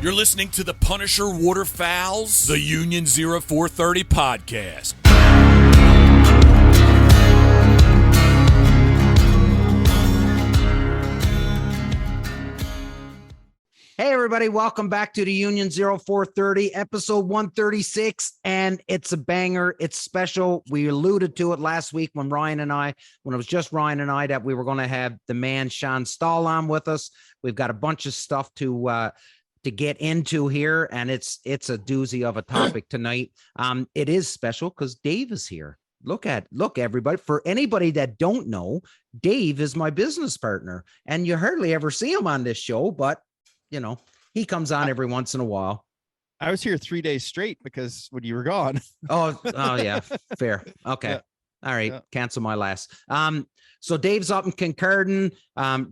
You're listening to the Punisher Waterfowls, the Union 0430 podcast. Hey, everybody. Welcome back to the Union 0430, episode 136. And it's a banger. It's special. We alluded to it last week when it was just Ryan and I, that we were going to have the man Shawn Stahl on with us. We've got a bunch of stuff to get into here, and it's a doozy of a topic tonight. It is special because Dave is here. Look, everybody. For anybody that don't know, Dave is my business partner, and you hardly ever see him on this show, but you know, he comes on every once in a while. I was here 3 days straight because when you were gone. Oh yeah. Fair. Okay. Yeah. All right. Yeah. Cancel my last. So Dave's up in Kincardine.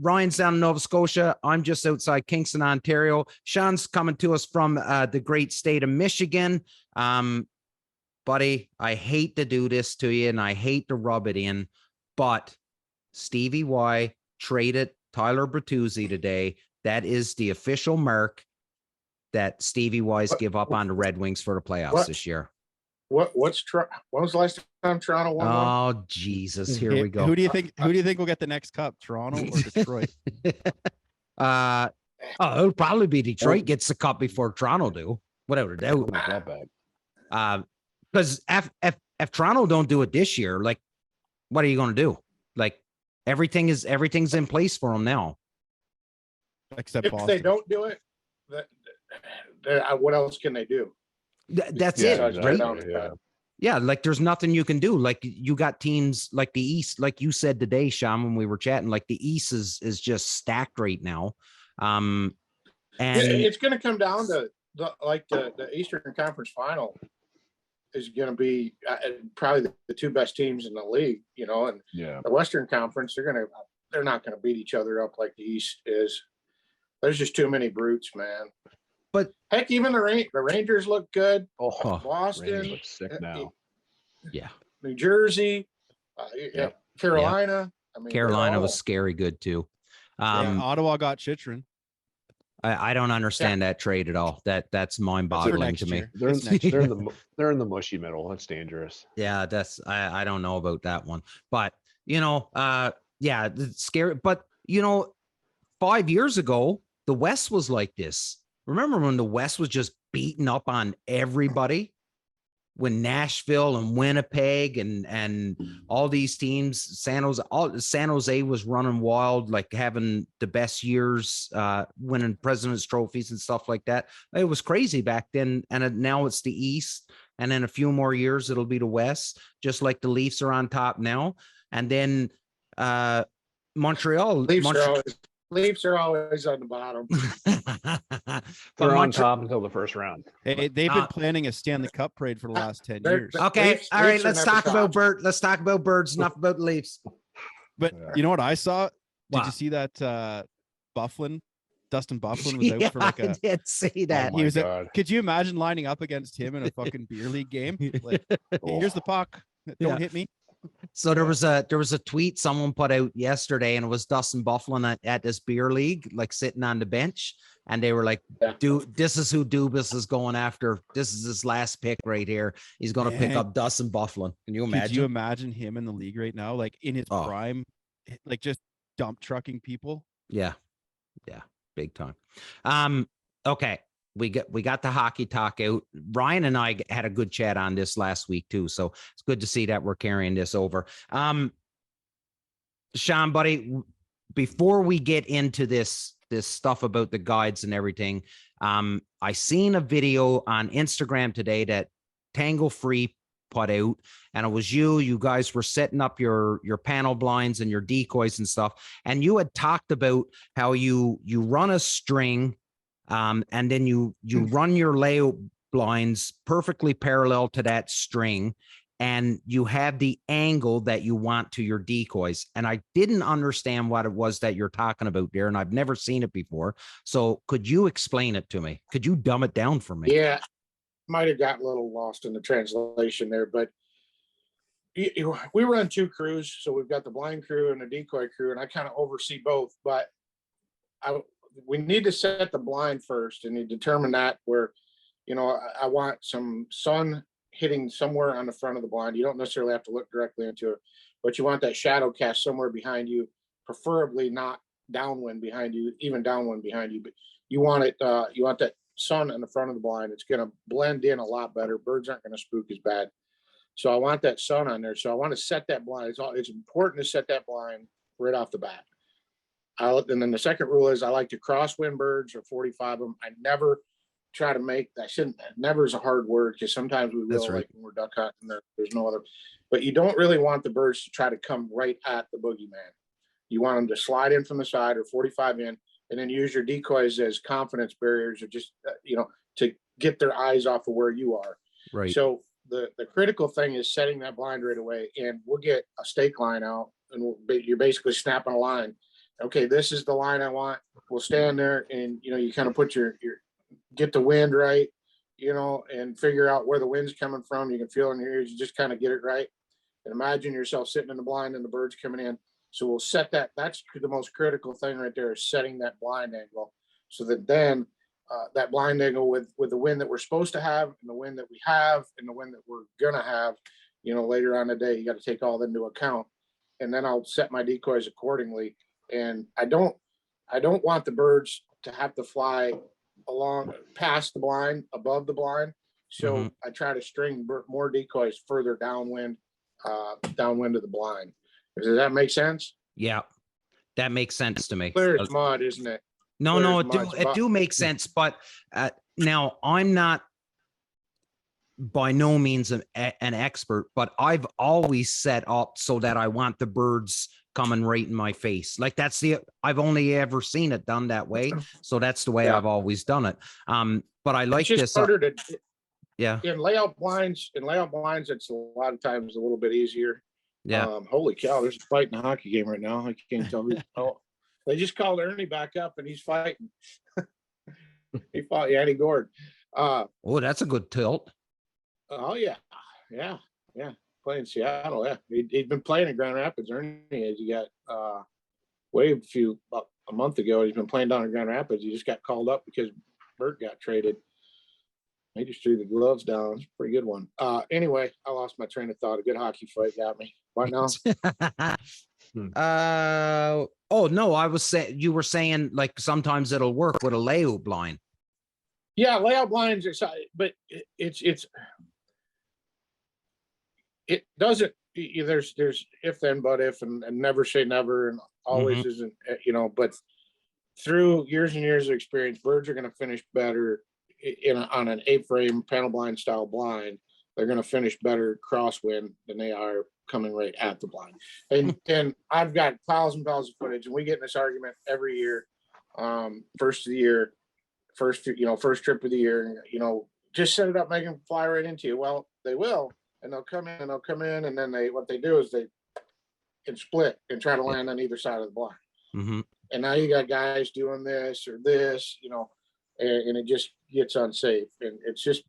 Ryan's down in Nova Scotia. I'm just outside Kingston, Ontario. Shawn's coming to us from the great state of Michigan. Buddy, I hate to do this to you and I hate to rub it in, but Stevie Y traded Tyler Bertuzzi today. That is the official mark that Stevie Y's give up on the Red Wings for the playoffs this year. When was the last time Toronto won? Oh, Jesus. Here we go. Who do you think will get the next cup, Toronto or Detroit? It'll probably be Detroit gets the cup before Toronto do. Without a doubt. Because if Toronto don't do it this year, like, what are you going to do? Like, everything's in place for them now. Except if Boston. They don't do it, what else can they do? That's it, right? Yeah, like there's nothing you can do. Like you got teams like the East, like you said today, Shawn, when we were chatting, like the East is just stacked right now. And it's going to come down to the Eastern Conference Final is going to be probably the two best teams in the league, you know, and the Western Conference, they're not going to beat each other up like the East is. There's just too many brutes, man. But heck, even the Rangers look good. Oh, Boston looks sick now. Yeah, New Jersey, Carolina. I mean, Carolina was scary good too. Ottawa got Chychrun. I don't understand that trade at all. That's mind-boggling to me. They're in the mushy middle. That's dangerous. Yeah, I don't know about that one, but you know, it's scary. But you know, 5 years ago, the West was like this. Remember when the West was just beating up on everybody? When Nashville and Winnipeg and all these teams, San Jose was running wild, like having the best years, winning President's trophies and stuff like that. It was crazy back then, and now it's the East, and in a few more years it'll be the West, just like the Leafs are on top now, and then Montreal. Leafs are always on the bottom. They're on top until the first round. Hey, they've been planning a Stanley Cup parade for the last 10 years. Okay, all right. Let's talk about birds. Let's talk about birds. Enough about the Leafs. But you know what I saw? Did you see that Bufflin? Dustin Bufflin was out for like a. I did see that. He was. Could you imagine lining up against him in a fucking beer league game? Like, here's the puck. Don't hit me. So there was a tweet someone put out yesterday, and it was Dustin Buffalo at this beer league, like sitting on the bench, and they were like, this is who Dubas is going after. This is his last pick right here. He's going to pick up Dustin Buffalo. Can you imagine? Could you imagine him in the league right now, like in his prime, like just dump trucking people? Yeah, big time. Okay. We got the hockey talk out. Ryan and I had a good chat on this last week too, so it's good to see that we're carrying this over. Shawn, buddy, before we get into this stuff about the guides and everything, I seen a video on Instagram today that Tangle Free put out, and it was you guys were setting up your panel blinds and your decoys and stuff, and you had talked about how you run a string. And then you run your layout blinds perfectly parallel to that string, and you have the angle that you want to your decoys. And I didn't understand what it was that you're talking about there, and I've never seen it before. So could you explain it to me? Could you dumb it down for me? Yeah, might have got a little lost in the translation there, but we run two crews. So we've got the blind crew and the decoy crew, and I kind of oversee both. But we need to set the blind first, and you determine that where, I want some sun hitting somewhere on the front of the blind. You don't necessarily have to look directly into it, but you want that shadow cast somewhere behind you, preferably not downwind behind you, even downwind behind you, but you want it, you want that sun in the front of the blind. It's going to blend in a lot better. Birds aren't going to spook as bad. So I want that sun on there. So I want to set that blind. It's important to set that blind right off the bat. And then the second rule is I like to crosswind birds or 45 them. I never try to make that. Never is a hard word, because sometimes we will, like when we're duck hunting, there's no other. But you don't really want the birds to try to come right at the boogeyman. You want them to slide in from the side or 45 in, and then use your decoys as confidence barriers, or just to get their eyes off of where you are. Right. So the critical thing is setting that blind right away, and we'll get a stake line out, and you're basically snapping a line. Okay, this is the line I want. We'll stand there, and you kind of put your get the wind right, and figure out where the wind's coming from. You can feel it in your ears. You just kind of get it right, and imagine yourself sitting in the blind and the birds coming in. So we'll set that. That's the most critical thing right there, is setting that blind angle, so that then that blind angle with the wind that we're supposed to have, and the wind that we have, and the wind that we're gonna have, later on the day, you got to take all that into account. And then I'll set my decoys accordingly. And I don't want the birds to have to fly along past the blind, above the blind. So I try to string more decoys further downwind of the blind. Does that make sense? Yeah, that makes sense to me. Clear as mud, isn't it? No, it do make sense. But now I'm not by no means an expert, but I've always set up so that I want the birds coming right in my face. Like I've only ever seen it done that way. So that's the way I've always done it. But I like this. Yeah. In layout blinds, it's a lot of times a little bit easier. Yeah. Holy cow, there's a fight in a hockey game right now. I can't tell you. Oh, they just called Ernie back up, and he's fighting. He fought Yanni Gord. Oh, that's a good tilt. Oh yeah. Playing Seattle. Yeah, he'd been playing in Grand Rapids. Ernie, as he got about a month ago, he's been playing down in Grand Rapids. He just got called up because Bert got traded. He just threw the gloves down. It's a pretty good one. Anyway, I lost my train of thought. A good hockey fight got me. What now? Oh no, I was saying, you were saying like sometimes it'll work with a layout blind. Yeah, layout blinds, but it doesn't. There's if then but if, and never say never, and always isn't. But through years and years of experience, birds are going to finish better on an A-frame panel blind style blind. They're going to finish better crosswind than they are coming right at the blind. And I've got piles and piles of footage, and we get in this argument every year. First of the year, first trip of the year, just set it up, make them fly right into you. Well, they will, and they'll come in, and then what they do is they can split and try to land on either side of the blind. And now you got guys doing this or this, and it just gets unsafe. And it's just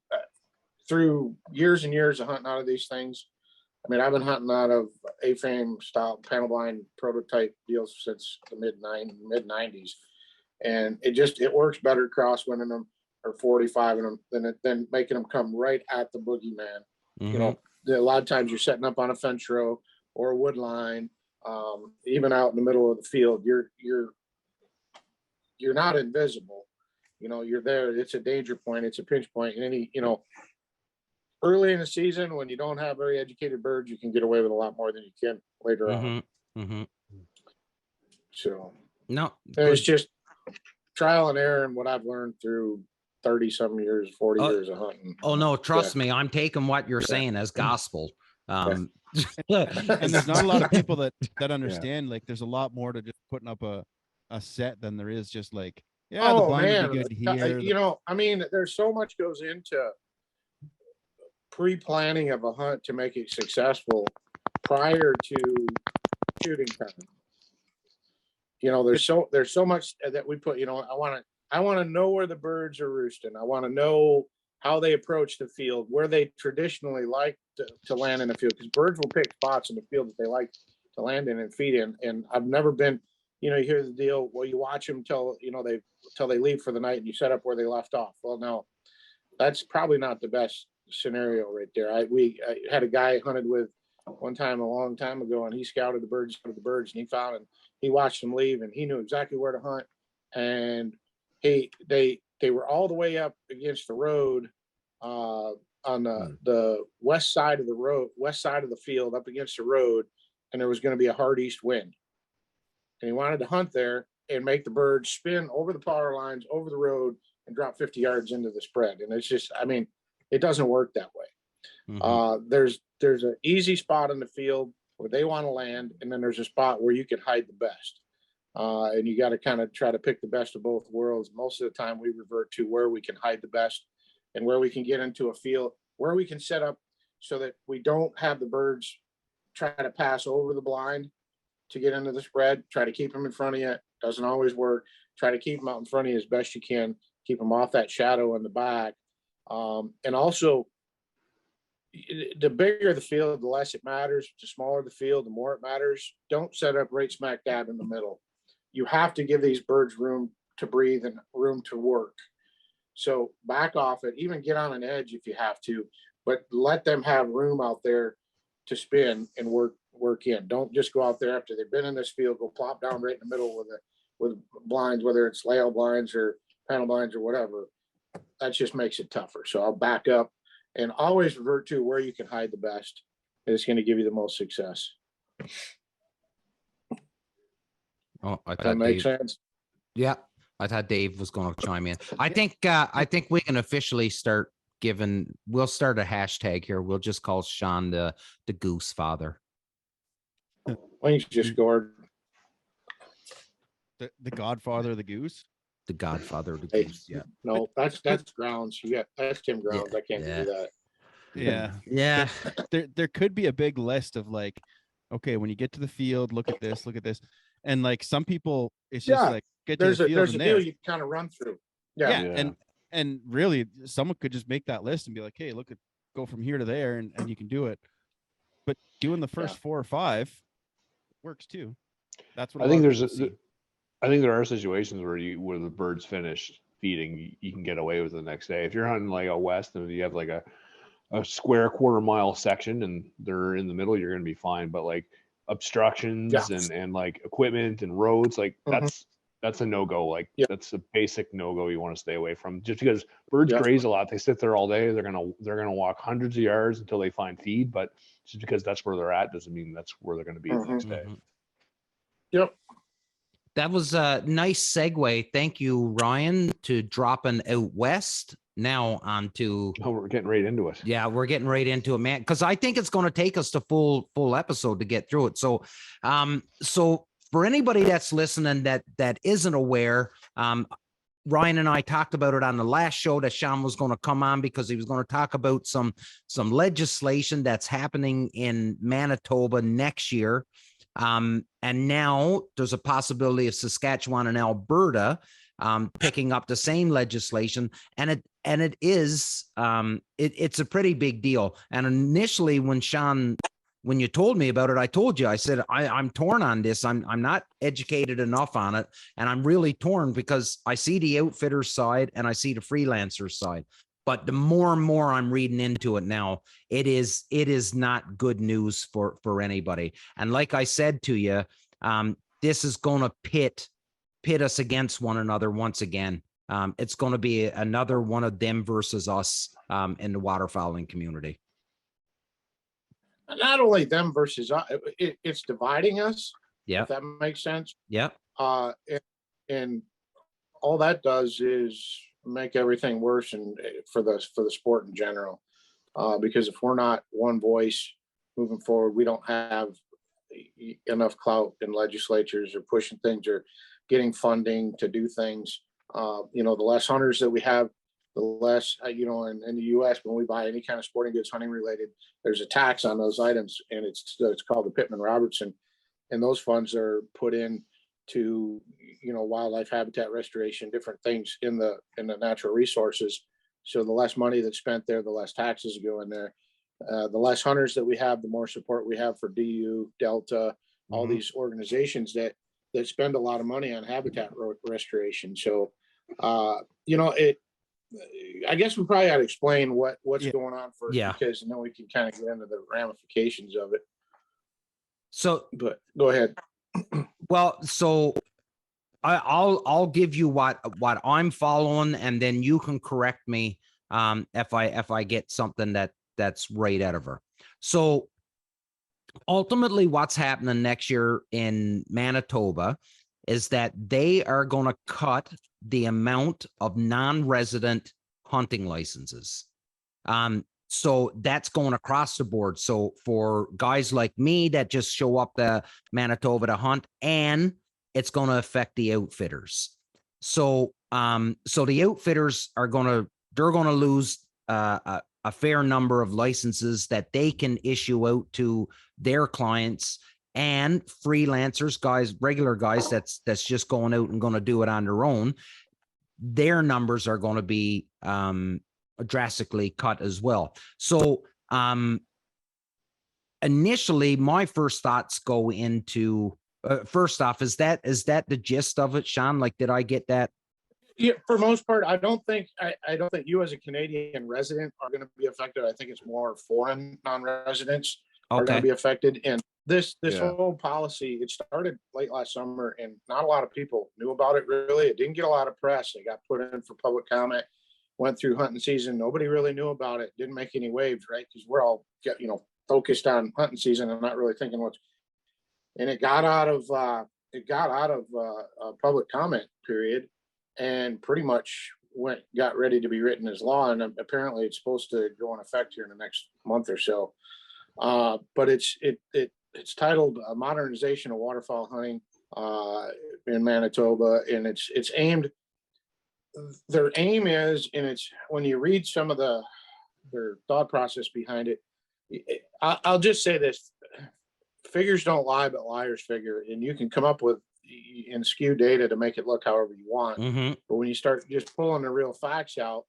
through years and years of hunting out of these things. I mean, I've been hunting out of A-frame style panel blind prototype deals since the mid 90s. And it works better crosswinding them or 45 in them than making them come right at the boogeyman. A lot of times you're setting up on a fence row or a wood line, even out in the middle of the field. You're not invisible. You're there. It's a danger point. It's a pinch point. And early in the season, when you don't have very educated birds, you can get away with a lot more than you can later on. So no, it's just trial and error, and what I've learned through 40 years of hunting. Oh no, trust me, I'm taking what you're saying as gospel. And there's not a lot of people that understand. Like, there's a lot more to just putting up a set than there is just like, the blind would be good here. I mean, there's so much goes into pre-planning of a hunt to make it successful prior to shooting time. There's so much that we put. I want to know where the birds are roosting. I want to know how they approach the field, where they traditionally like to land in the field, because birds will pick spots in the field that they like to land in and feed in. And I've never been, you know, you hear the deal. Well, you watch them till they leave for the night, and you set up where they left off. Well, no, that's probably not the best scenario right there. I had a guy I hunted with one time a long time ago, and he scouted the birds, and he watched them leave, and he knew exactly where to hunt. And they were all the way up against the road, on the west side of the field, up against the road, and there was going to be a hard east wind. And he wanted to hunt there and make the birds spin over the power lines, over the road, and drop 50 yards into the spread. And it's just, I mean, it doesn't work that way. Mm-hmm. There's an easy spot in the field where they want to land, and then there's a spot where you can hide the best. And you got to kind of try to pick the best of both worlds. Most of the time we revert to where we can hide the best and where we can get into a field where we can set up so that we don't have the birds try to pass over the blind to get into the spread. Try to keep them in front of you. Doesn't always work. Try to keep them out in front of you as best you can. Keep them off that shadow in the back. And also, the bigger the field, the less it matters. The smaller the field, the more it matters. Don't set up right smack dab in the middle. You have to give these birds room to breathe and room to work. So back off it, even get on an edge if you have to, but let them have room out there to spin and work in. Don't just go out there after they've been in this field, go plop down right in the middle with blinds, whether it's layout blinds or panel blinds or whatever. That just makes it tougher. So I'll back up and always revert to where you can hide the best. It's going to give you the most success. Oh, that makes sense. Yeah. I thought Dave was going to chime in. I think we can officially start we'll start a hashtag here. We'll just call Shawn the goose father. Wayne's just scored. The godfather of the goose? The godfather of the goose, yeah. No, that's Grounds. That's Tim Grounds. I can't do that. Yeah. Yeah. There could be a big list of like, okay, when you get to the field, look at this. And like some people, it's just like, get to the field. There's a deal you kind of run through. Yeah. And really someone could just make that list and be like, hey, go from here to there and you can do it. But doing the first 4 or 5 works too. That's what I think there are situations where the bird's finished feeding, you can get away with it the next day. If you're hunting like a west and you have like a square quarter-mile section and they're in the middle, you're going to be fine. But like obstructions and like equipment and roads, like that's a no-go. Like that's a basic no-go you want to stay away from. Just because birds graze a lot, they sit there all day. They're gonna walk hundreds of yards until they find feed. But just because that's where they're at doesn't mean that's where they're going to be the next day. Yep. That was a nice segue. Thank you, Ryan, to dropping out west. Now on to. Oh, we're getting right into it. Yeah, we're getting right into it, man. Because I think it's going to take us to full episode to get through it. So, for anybody that's listening that isn't aware, Ryan and I talked about it on the last show that Shawn was going to come on because he was going to talk about some legislation that's happening in Manitoba next year. And now there's a possibility of Saskatchewan and Alberta picking up the same legislation, and it's a pretty big deal. And initially, when you told me about it, I told you, I said, I'm torn on this. I'm not educated enough on it. And I'm really torn because I see the outfitters side and I see the freelancers side. But the more and more I'm reading into it now, it is not good news for anybody. And like I said to you, this is going to pit us against one another once again. It's going to be another one of them versus us in the waterfowling community. Not only them versus us, it's dividing us. Yeah, if that makes sense. Yeah. And all that does is make everything worse, and for the sport in general. Because if we're not one voice moving forward, we don't have enough clout in legislatures or pushing things or getting funding to do things. The less hunters that we have, the less, in the U.S., when we buy any kind of sporting goods, hunting related, there's a tax on those items, and it's called the Pittman-Robertson, and those funds are put in to, wildlife habitat restoration, different things in the natural resources. So the less money that's spent there, the less taxes go in there. The less hunters that we have, the more support we have for DU, Delta, all these organizations that that spend a lot of money on habitat restoration. So, I guess we probably ought to explain what's going on first, because then we can kind of get into the ramifications of it. So, but go ahead. Well, so I'll give you what I'm following, and then you can correct me if I get something that's right out of her. So ultimately, what's happening next year in Manitoba is that they are going to cut the amount of non-resident hunting licenses. So that's going across the board. So for guys like me that just show up to Manitoba to hunt, and it's going to affect the outfitters. So the outfitters they're going to lose a fair number of licenses that they can issue out to their clients, and freelancers, guys, regular guys that's just going out and going to do it on their own. Their numbers are going to be drastically cut as well. So initially, my first thoughts go into first off, is that the gist of it, Shawn? Like, did I get that? Yeah, for most part, I don't think you as a Canadian resident are going to be affected. I think it's more foreign non-residents are going to be affected. And this whole policy, it started late last summer, and not a lot of people knew about it. Really, it didn't get a lot of press. It got put in for public comment, went through hunting season. Nobody really knew about it. Didn't make any waves, right? Because we're all focused on hunting season and not really thinking what's. And it got out of a public comment period, and pretty much got ready to be written as law. And apparently, it's supposed to go in effect here in the next month or so. But it's titled Modernization of Waterfowl Hunting in Manitoba, and it's aimed. Their aim is, and it's when you read some of their thought process behind it. I'll just say this: figures don't lie, but liars figure, and you can come up with and skew data to make it look however you want. Mm-hmm. But when you start just pulling the real facts out,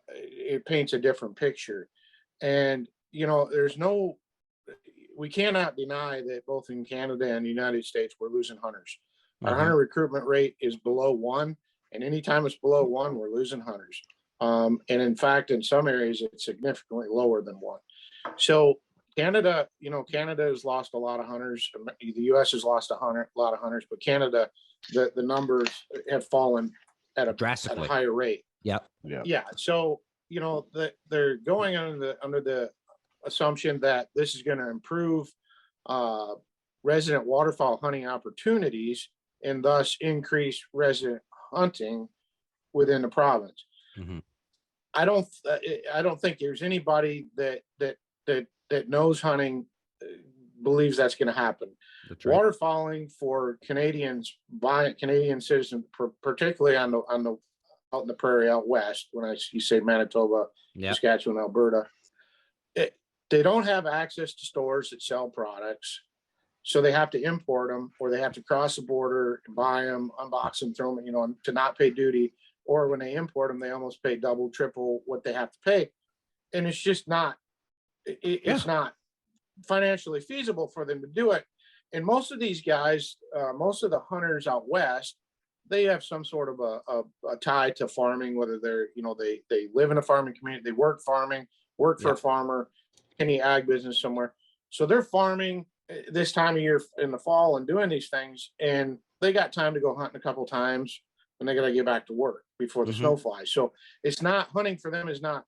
it paints a different picture. And we cannot deny that both in Canada and the United States, we're losing hunters. Mm-hmm. Our hunter recruitment rate is below 1, and anytime it's below 1, we're losing hunters. And in fact, in some areas, it's significantly lower than 1. So Canada has lost a lot of hunters. The U.S. has lost a lot of hunters, but Canada, the numbers have fallen at a higher rate. Yeah. So they're going under the assumption that this is going to improve resident waterfowl hunting opportunities and thus increase resident hunting within the province. Mm-hmm. I don't think there's anybody that knows hunting believes that's going to happen. Right. Waterfalling for Canadian citizens, particularly out in the prairie out west, when you say Manitoba, Saskatchewan, Alberta, they don't have access to stores that sell products, so they have to import them, or they have to cross the border, buy them, unbox them, throw them, to not pay duty. Or when they import them, they almost pay double, triple what they have to pay, and it's just not. It's not financially feasible for them to do it. And most of these guys, most of the hunters out west, they have some sort of a tie to farming, whether they're, they live in a farming community, they work farming, work for a farmer, any ag business somewhere. So they're farming this time of year in the fall and doing these things. And they got time to go hunting a couple times, and they got to get back to work before the snow flies. So it's not, hunting for them is not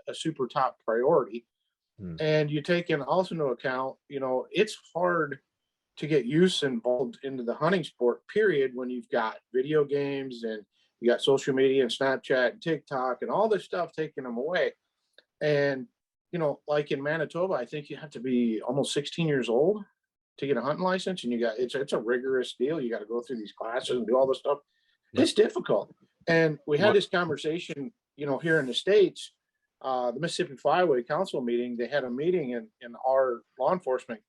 a super top priority. And you take also into account, it's hard to get youth involved into the hunting sport, period, when you've got video games and you got social media and Snapchat and TikTok and all this stuff taking them away. And, like in Manitoba, I think you have to be almost 16 years old to get a hunting license. And it's a rigorous deal. You got to go through these classes and do all this stuff. It's difficult. And we had this conversation, here in the States. The Mississippi Flyway Council meeting, they had a meeting, and our law enforcement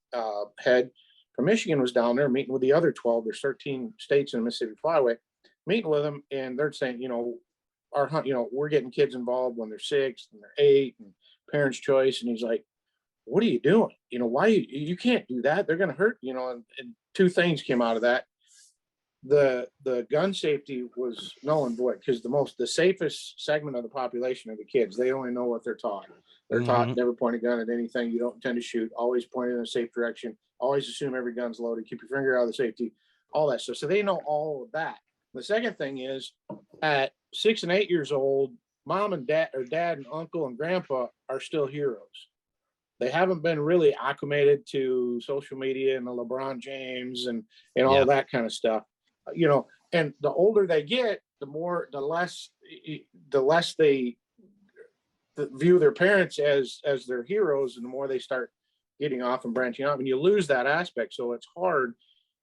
head from Michigan was down there meeting with the other 12. There's 13 states in the Mississippi Flyway, meeting with them, and they're saying, our hunt, we're getting kids involved when they're 6 and they're 8, and parents' choice. And he's like, "What are you doing? Why you can't do that? They're going to hurt." And 2 things came out of that. the gun safety was null and void, because the safest segment of the population are the kids. They only know what they're taught. They're taught never point a gun at anything. You don't intend to shoot. Always point in a safe direction. Always assume every gun's loaded. Keep your finger out of the safety. All that stuff. So they know all of that. The second thing is, at 6 and 8 years old, mom and dad, or dad and uncle and grandpa, are still heroes. They haven't been really acclimated to social media and the LeBron James and all that kind of stuff. You know, and the older they get, the less they view their parents as their heroes, and the more they start getting off and branching off, and you lose that aspect. So it's hard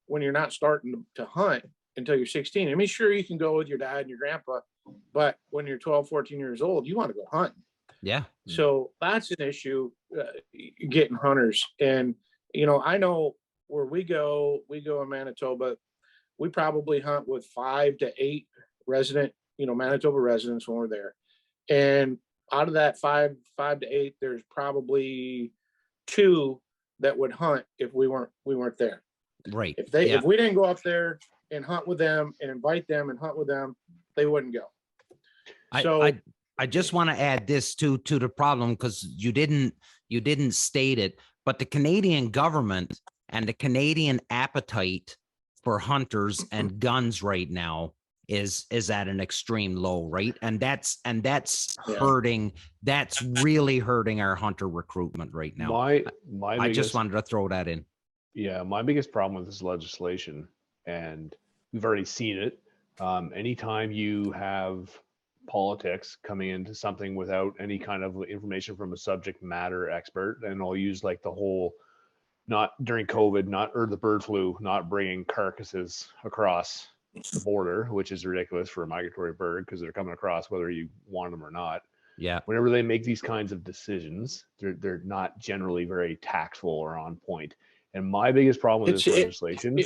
when you're not starting to hunt until you're 16. I mean, sure, you can go with your dad and your grandpa, but when you're 12, 14 years old, you want to go hunting. Yeah. So that's an issue, getting hunters. And, you know, I know where we go in Manitoba, we probably hunt with 5 to 8 resident, Manitoba residents when we're there. And out of that 5 to 8, there's probably 2 that would hunt if we weren't there. Right. If we didn't go up there and hunt with them and invite them and hunt with them, they wouldn't go. I just want to add this to the problem, because you didn't state it, but the Canadian government and the Canadian appetite for hunters and guns right now is at an extreme low, right? And that's hurting. That's really hurting our hunter recruitment right now. I just wanted to throw that in. Yeah, my biggest problem with this legislation, and we've already seen it, anytime you have politics coming into something without any kind of information from a subject matter expert, and I'll use like the whole, not during COVID, or the bird flu, not bringing carcasses across the border, which is ridiculous for a migratory bird, because they're coming across whether you want them or not. Yeah. Whenever they make these kinds of decisions, they're not generally very tactful or on point. And my biggest problem with this legislation,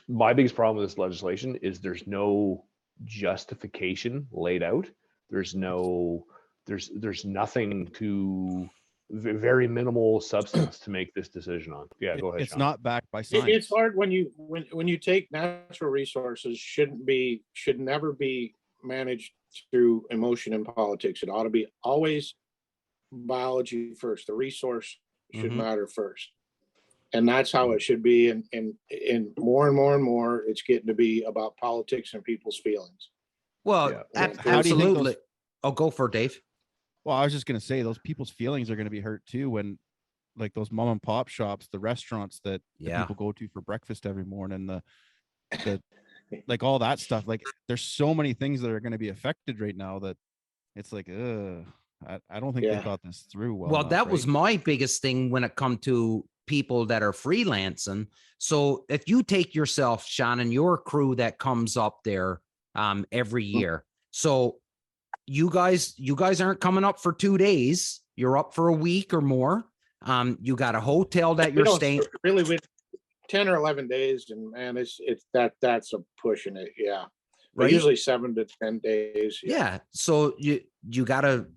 my biggest problem with this legislation is there's no justification laid out. There's nothing to, very minimal substance to make this decision on. Yeah, go ahead. It's Shawn. not backed by science. It's hard when you take natural resources, should never be managed through emotion and politics. It ought to be always biology first. The resource should matter first. And that's how it should be. And more and more, it's getting to be about politics and people's feelings. Well, How do you think absolutely. I'll go for it, Dave. Well, I was just going to say, those people's feelings are going to be hurt too when, like, those mom and pop shops, the restaurants that people go to for breakfast every morning, the like all that stuff. Like, there's so many things that are going to be affected right now that it's like, I don't think they thought this through well. Well, enough, that right? was my biggest thing when it come to people that are freelancing. So if you take yourself, Shawn, and your crew that comes up there every year, so you guys aren't coming up for 2 days. You're up for a week or more. You got a hotel that you're staying. Really, with 10 or 11 days, and man, that's a pushing it. Yeah. Right. Usually 7 to 10 days. Yeah. So you got to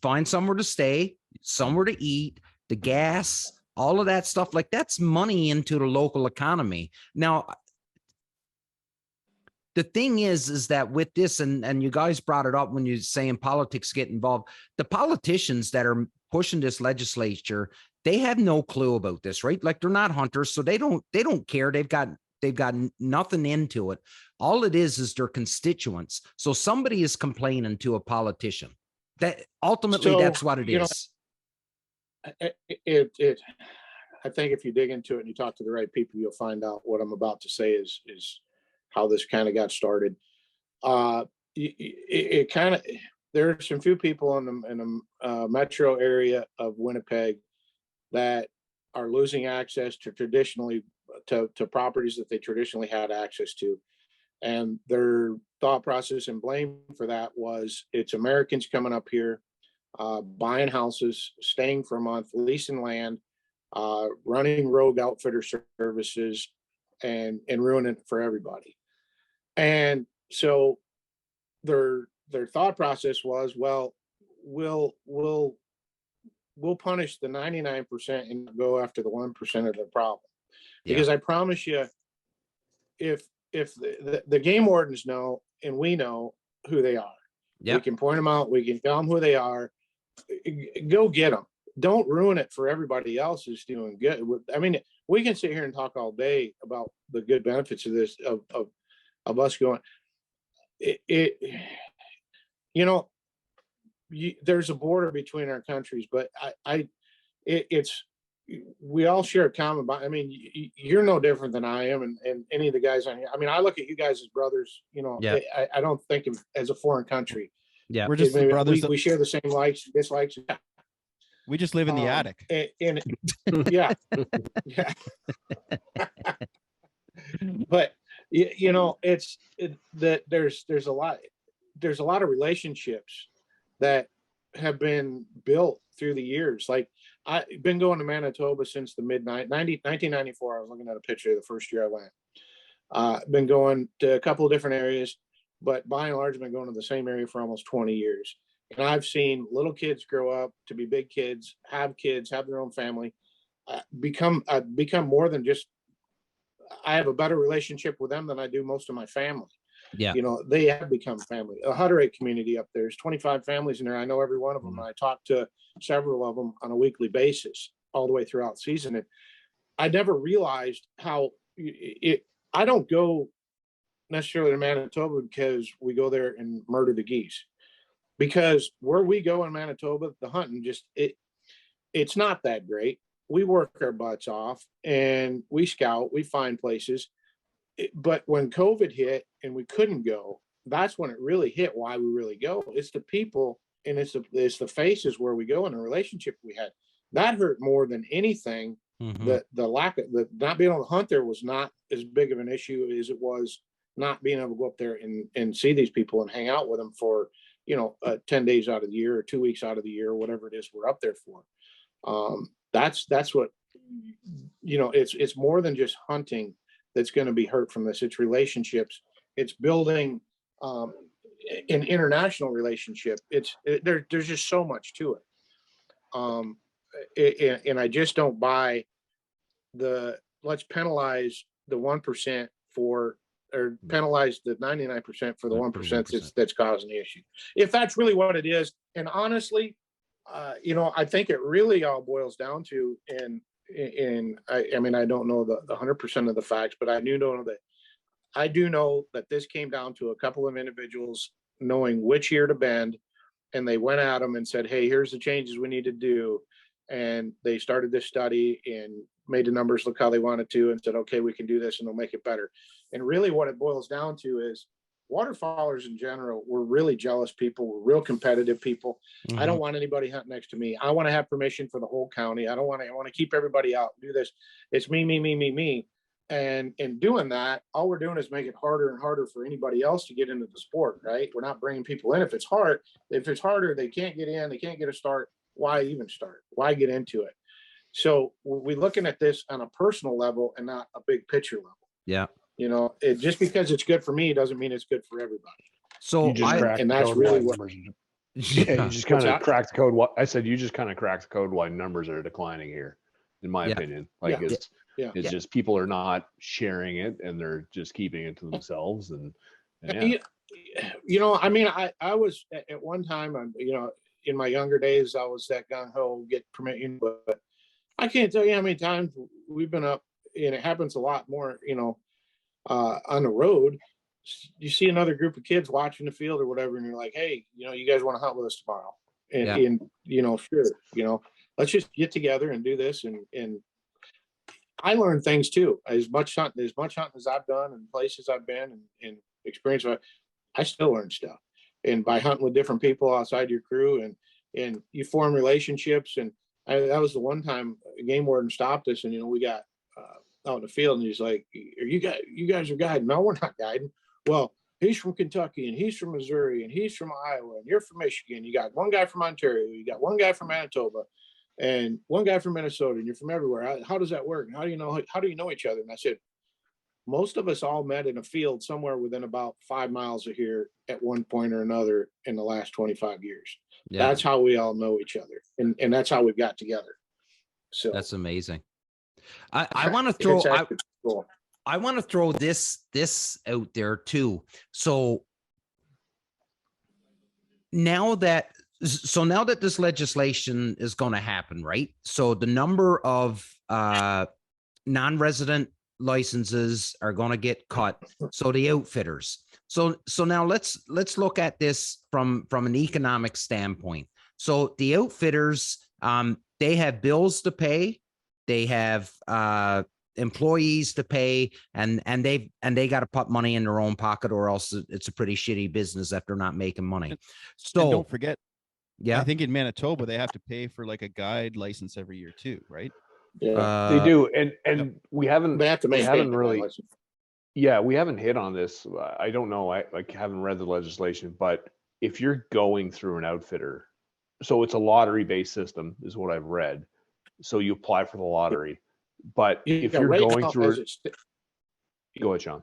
find somewhere to stay, somewhere to eat, the gas, all of that stuff. Like, that's money into the local economy. Now, the thing is that with this, and you guys brought it up when you're saying politics get involved, the politicians that are pushing this legislature, they have no clue about this, right? Like, they're not hunters, so they don't care. They've got nothing into it. All it is their constituents. So somebody is complaining to a politician. That ultimately, that's what it is. I think if you dig into it and you talk to the right people, you'll find out what I'm about to say is how this kind of got started. It kind of, there are some few people in the metro area of Winnipeg that are losing access to properties that they traditionally had access to. And their thought process and blame for that was, it's Americans coming up here, buying houses, staying for a month, leasing land, running rogue outfitter services, and ruining it for everybody. And so their thought process was, well, we'll punish the 99% and go after the 1% of the problem. Because I promise you, if the game wardens know, and we know who they are, we can point them out. We can tell them who they are. Go get them. Don't ruin it for everybody else who's doing good. I mean, we can sit here and talk all day about the good benefits of this, of us going. There's a border between our countries, but we all share a common bond. I mean, you're no different than I am, and any of the guys on here. I mean, I look at you guys as brothers. I don't think of as a foreign country. Yeah, we're just brothers. We share the same likes, dislikes. We just live in the attic. Yeah. But there's a lot of relationships that have been built through the years. Like, I've been going to Manitoba since the 1994. I was looking at a picture the first year I went. Been going to a couple of different areas, but by and large, I've been going to the same area for almost 20 years. And I've seen little kids grow up to be big kids, have their own family, become more than just. I have a better relationship with them than I do most of my family. Yeah. They have become family. A Hutterite community up there. There's 25 families in there. I know every one of them. I talk to several of them on a weekly basis all the way throughout the season. And I never realized how I don't go necessarily to Manitoba because we go there and murder the geese. Because where we go in Manitoba, the hunting it's not that great. We work our butts off and we scout, we find places. But when COVID hit and we couldn't go, that's when it really hit why we really go. It's the people, and it's the faces where we go, and the relationship we had. That hurt more than anything. Mm-hmm. The lack of not being able to hunt there was not as big of an issue as it was not being able to go up there and see these people and hang out with them for 10 days out of the year or 2 weeks out of the year, or whatever it is we're up there for. That's what it's more than just hunting that's going to be hurt from this. It's relationships. It's building an international relationship. There's just so much to it. And I just don't buy let's penalize the 1% or penalize the 99% for the 1% that's causing the issue. If that's really what it is. And honestly, I think it really all boils down to, and I mean, I don't know the 100% of the facts, but I do know that this came down to a couple of individuals knowing which ear to bend, and they went at them and said, hey, here's the changes we need to do. And they started this study and made the numbers look how they wanted to, and said, okay, we can do this and they'll make it better. And really what it boils down to is waterfowlers in general, we're really jealous people. We're real competitive people. Mm-hmm. I don't want anybody hunting next to me. I want to have permission for the whole county. I want to keep everybody out and do this. It's me. And in doing that, all we're doing is make it harder and harder for anybody else to get into the sport, right? We're not bringing people in. If it's harder, they can't get in, they can't get a start. Why even start? Why get into it? So we're looking at this on a personal level and not a big picture level. Yeah. Just because it's good for me doesn't mean it's good for everybody. So and that's really what. Yeah, you just kind of cracked the code. I said you just kind of cracked the code why numbers are declining here, in my opinion. Like it's just people are not sharing it and they're just keeping it to themselves. And I mean, I was at one time, in my younger days, I was that gung ho get permission, but I can't tell you how many times we've been up, and it happens a lot more, on the road. You see another group of kids watching the field or whatever, and you're like, hey, you guys want to hunt with us tomorrow? And sure, let's just get together and do this. And I learned things too. As much hunting as I've done and places I've been and experience, I still learn stuff. And by hunting with different people outside your crew, and you form relationships. And that was the one time a game warden stopped us, and we got out in the field, and he's like, you guys are guiding? No, we're not guiding. Well, he's from Kentucky, and he's from Missouri, and he's from Iowa, and you're from Michigan. You got one guy from Ontario, you got one guy from Manitoba, and one guy from Minnesota, and you're from everywhere. How does that work? How do you know each other? And I said, most of us all met in a field somewhere within about 5 miles of here at one point or another in the last 25 years. Yeah. That's how we all know each other. And that's how we got together. So that's amazing. I want to throw, cool. I want to throw this out there too. So now that this legislation is going to happen, right? So the number of non-resident licenses are going to get cut. So the outfitters. So now let's look at this from an economic standpoint. So the outfitters, they have bills to pay, they have employees to pay, and they got to put money in their own pocket, or else it's a pretty shitty business if they're not making money. So and don't forget, yeah, I think in Manitoba they have to pay for like a guide license every year too, right? Yeah, They do, and we haven't they have to we make haven't really. Yeah, we haven't hit on this. I don't know. I haven't read the legislation, but if you're going through an outfitter, so it's a lottery-based system, is what I've read. So you apply for the lottery, but if you're going through, go ahead, Sean.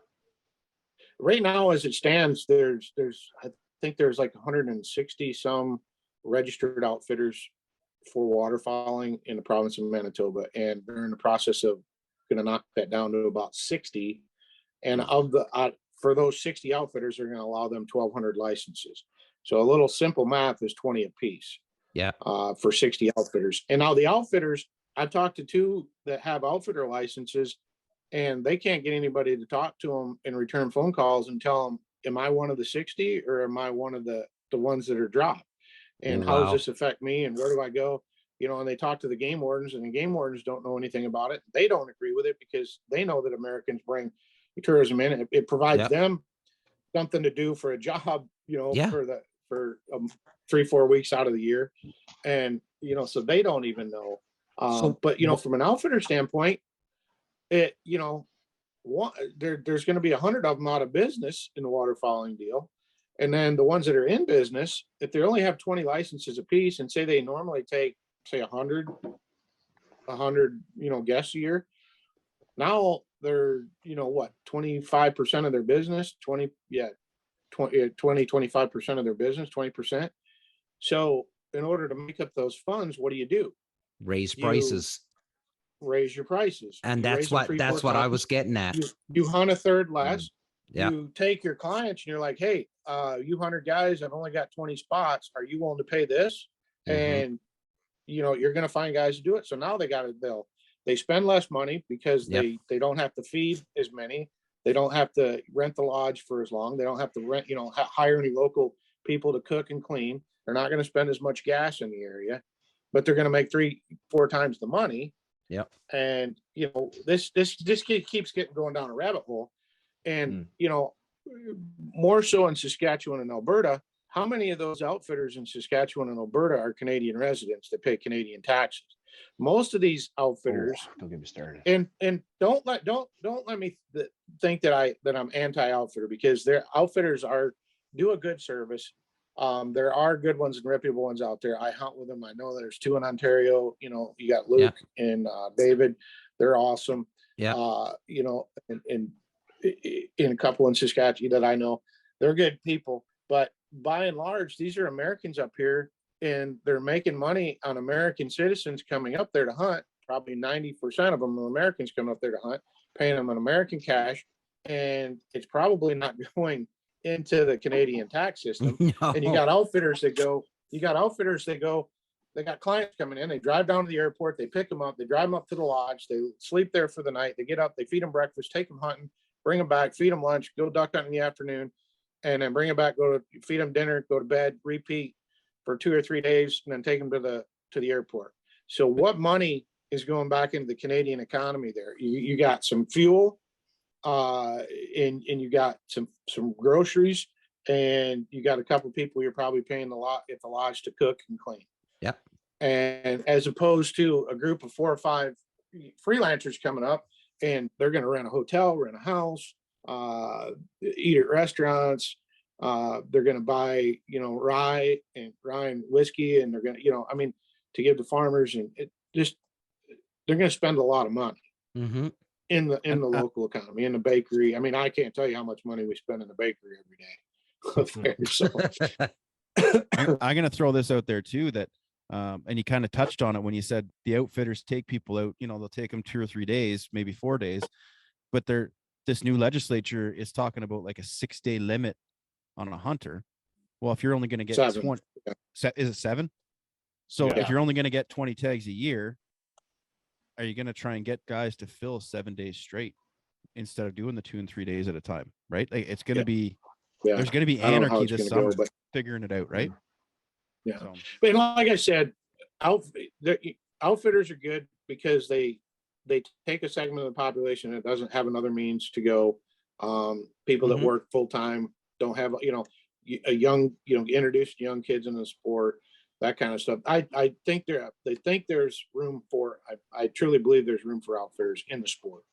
Right now, as it stands, there's I think there's like 160 some registered outfitters for waterfowling in the province of Manitoba, and they're in the process of going to knock that down to about 60. And of the for those 60 outfitters, they're going to allow them 1,200 licenses. So a little simple math is 20 apiece. Yeah. For 60 outfitters. And now the outfitters, I've talked to 2 that have outfitter licenses, and they can't get anybody to talk to them and return phone calls and tell them, am I one of the 60 or am I one of the ones that are dropped? And how does this affect me? And where do I go? You know, and they talk to the game wardens, and the game wardens don't know anything about it. They don't agree with it because they know that Americans bring tourism in. It provides them something to do for a job, you know, for 3-4 weeks out of the year. And, you know, so they don't even know. But, you know, from an outfitter standpoint, it, you know, there's going to be 100 of them out of business in the waterfowling deal. And then the ones that are in business, if they only have 20 licenses apiece, and say they normally take, say, 100, you know, guests a year, now they're, you know, what, 25% of their business, 25% of their business, 20%. So in order to make up those funds, what do? Raise prices. Raise your prices. And that's what I was getting at. You hunt a third less. Yeah. You take your clients and you're like, hey, you 100 guys, I've only got 20 spots. Are you willing to pay this? And, you know, you're going to find guys to do it. So now they spend less money because they don't have to feed as many. They don't have to rent the lodge for as long. They don't have to rent, you know, hire any local people to cook and clean. They're not going to spend as much gas in the area, but they're going to make 3-4 times the money. Yep. And, you know, this keeps going down a rabbit hole. And, you know, more so in Saskatchewan and Alberta, how many of those outfitters in Saskatchewan and Alberta are Canadian residents that pay Canadian taxes? Most of these outfitters, don't get me started. And don't let me think that I'm anti-outfitter, because their outfitters do a good service. There are good ones and reputable ones out there. I hunt with them. I know there's 2 in Ontario. You know, you got Luke and David. They're awesome. Yeah. You know, and in a couple in Saskatchewan that I know, they're good people. But by and large, these are Americans up here, and they're making money on American citizens coming up there to hunt. Probably 90% of them are Americans coming up there to hunt, paying them in American cash, and it's probably not going into the Canadian tax system. No. And you got outfitters that go, they got clients coming in, they drive down to the airport, they pick them up, they drive them up to the lodge, they sleep there for the night, they get up, they feed them breakfast, take them hunting, bring them back, feed them lunch, go duck hunting in the afternoon, and then bring them back, feed them dinner, go to bed, repeat for 2 or 3 days, and then take them to the airport. So what money is going back into the Canadian economy there? You got some fuel, and you got some groceries, and you got a couple of people you're probably paying at the lodge to cook and clean. Yep. And as opposed to a group of 4 or 5 freelancers coming up, and they're going to rent a hotel, rent a house, eat at restaurants. They're going to buy, you know, rye and whiskey, and they're going to, you know, I mean, to give to farmers, and they're going to spend a lot of money in the local economy, in the bakery. I mean, I can't tell you how much money we spend in the bakery every day. So I'm going to throw this out there too, that, and you kind of touched on it when you said the outfitters take people out, you know, they'll take them 2 or 3 days, maybe 4 days, but they're this new legislature is talking about like a 6-day limit on a hunter. Well, if you're only going to get 7. is it 7? So Yeah. if you're only going to get 20 tags a year, are you going to try and get guys to fill 7 days straight instead of doing the 2 and 3 days at a time? Right. Like it's going to be, there's going to be I don't know how anarchy it's this gonna summer, go, but figuring it out. Right. yeah. So, But like I said, outfitters are good because they take a segment of the population that doesn't have another means to go. People that work full time don't have, a young, introduce young kids into the sport, that kind of stuff. I think they think there's room for. I truly believe there's room for outfitters in the sport.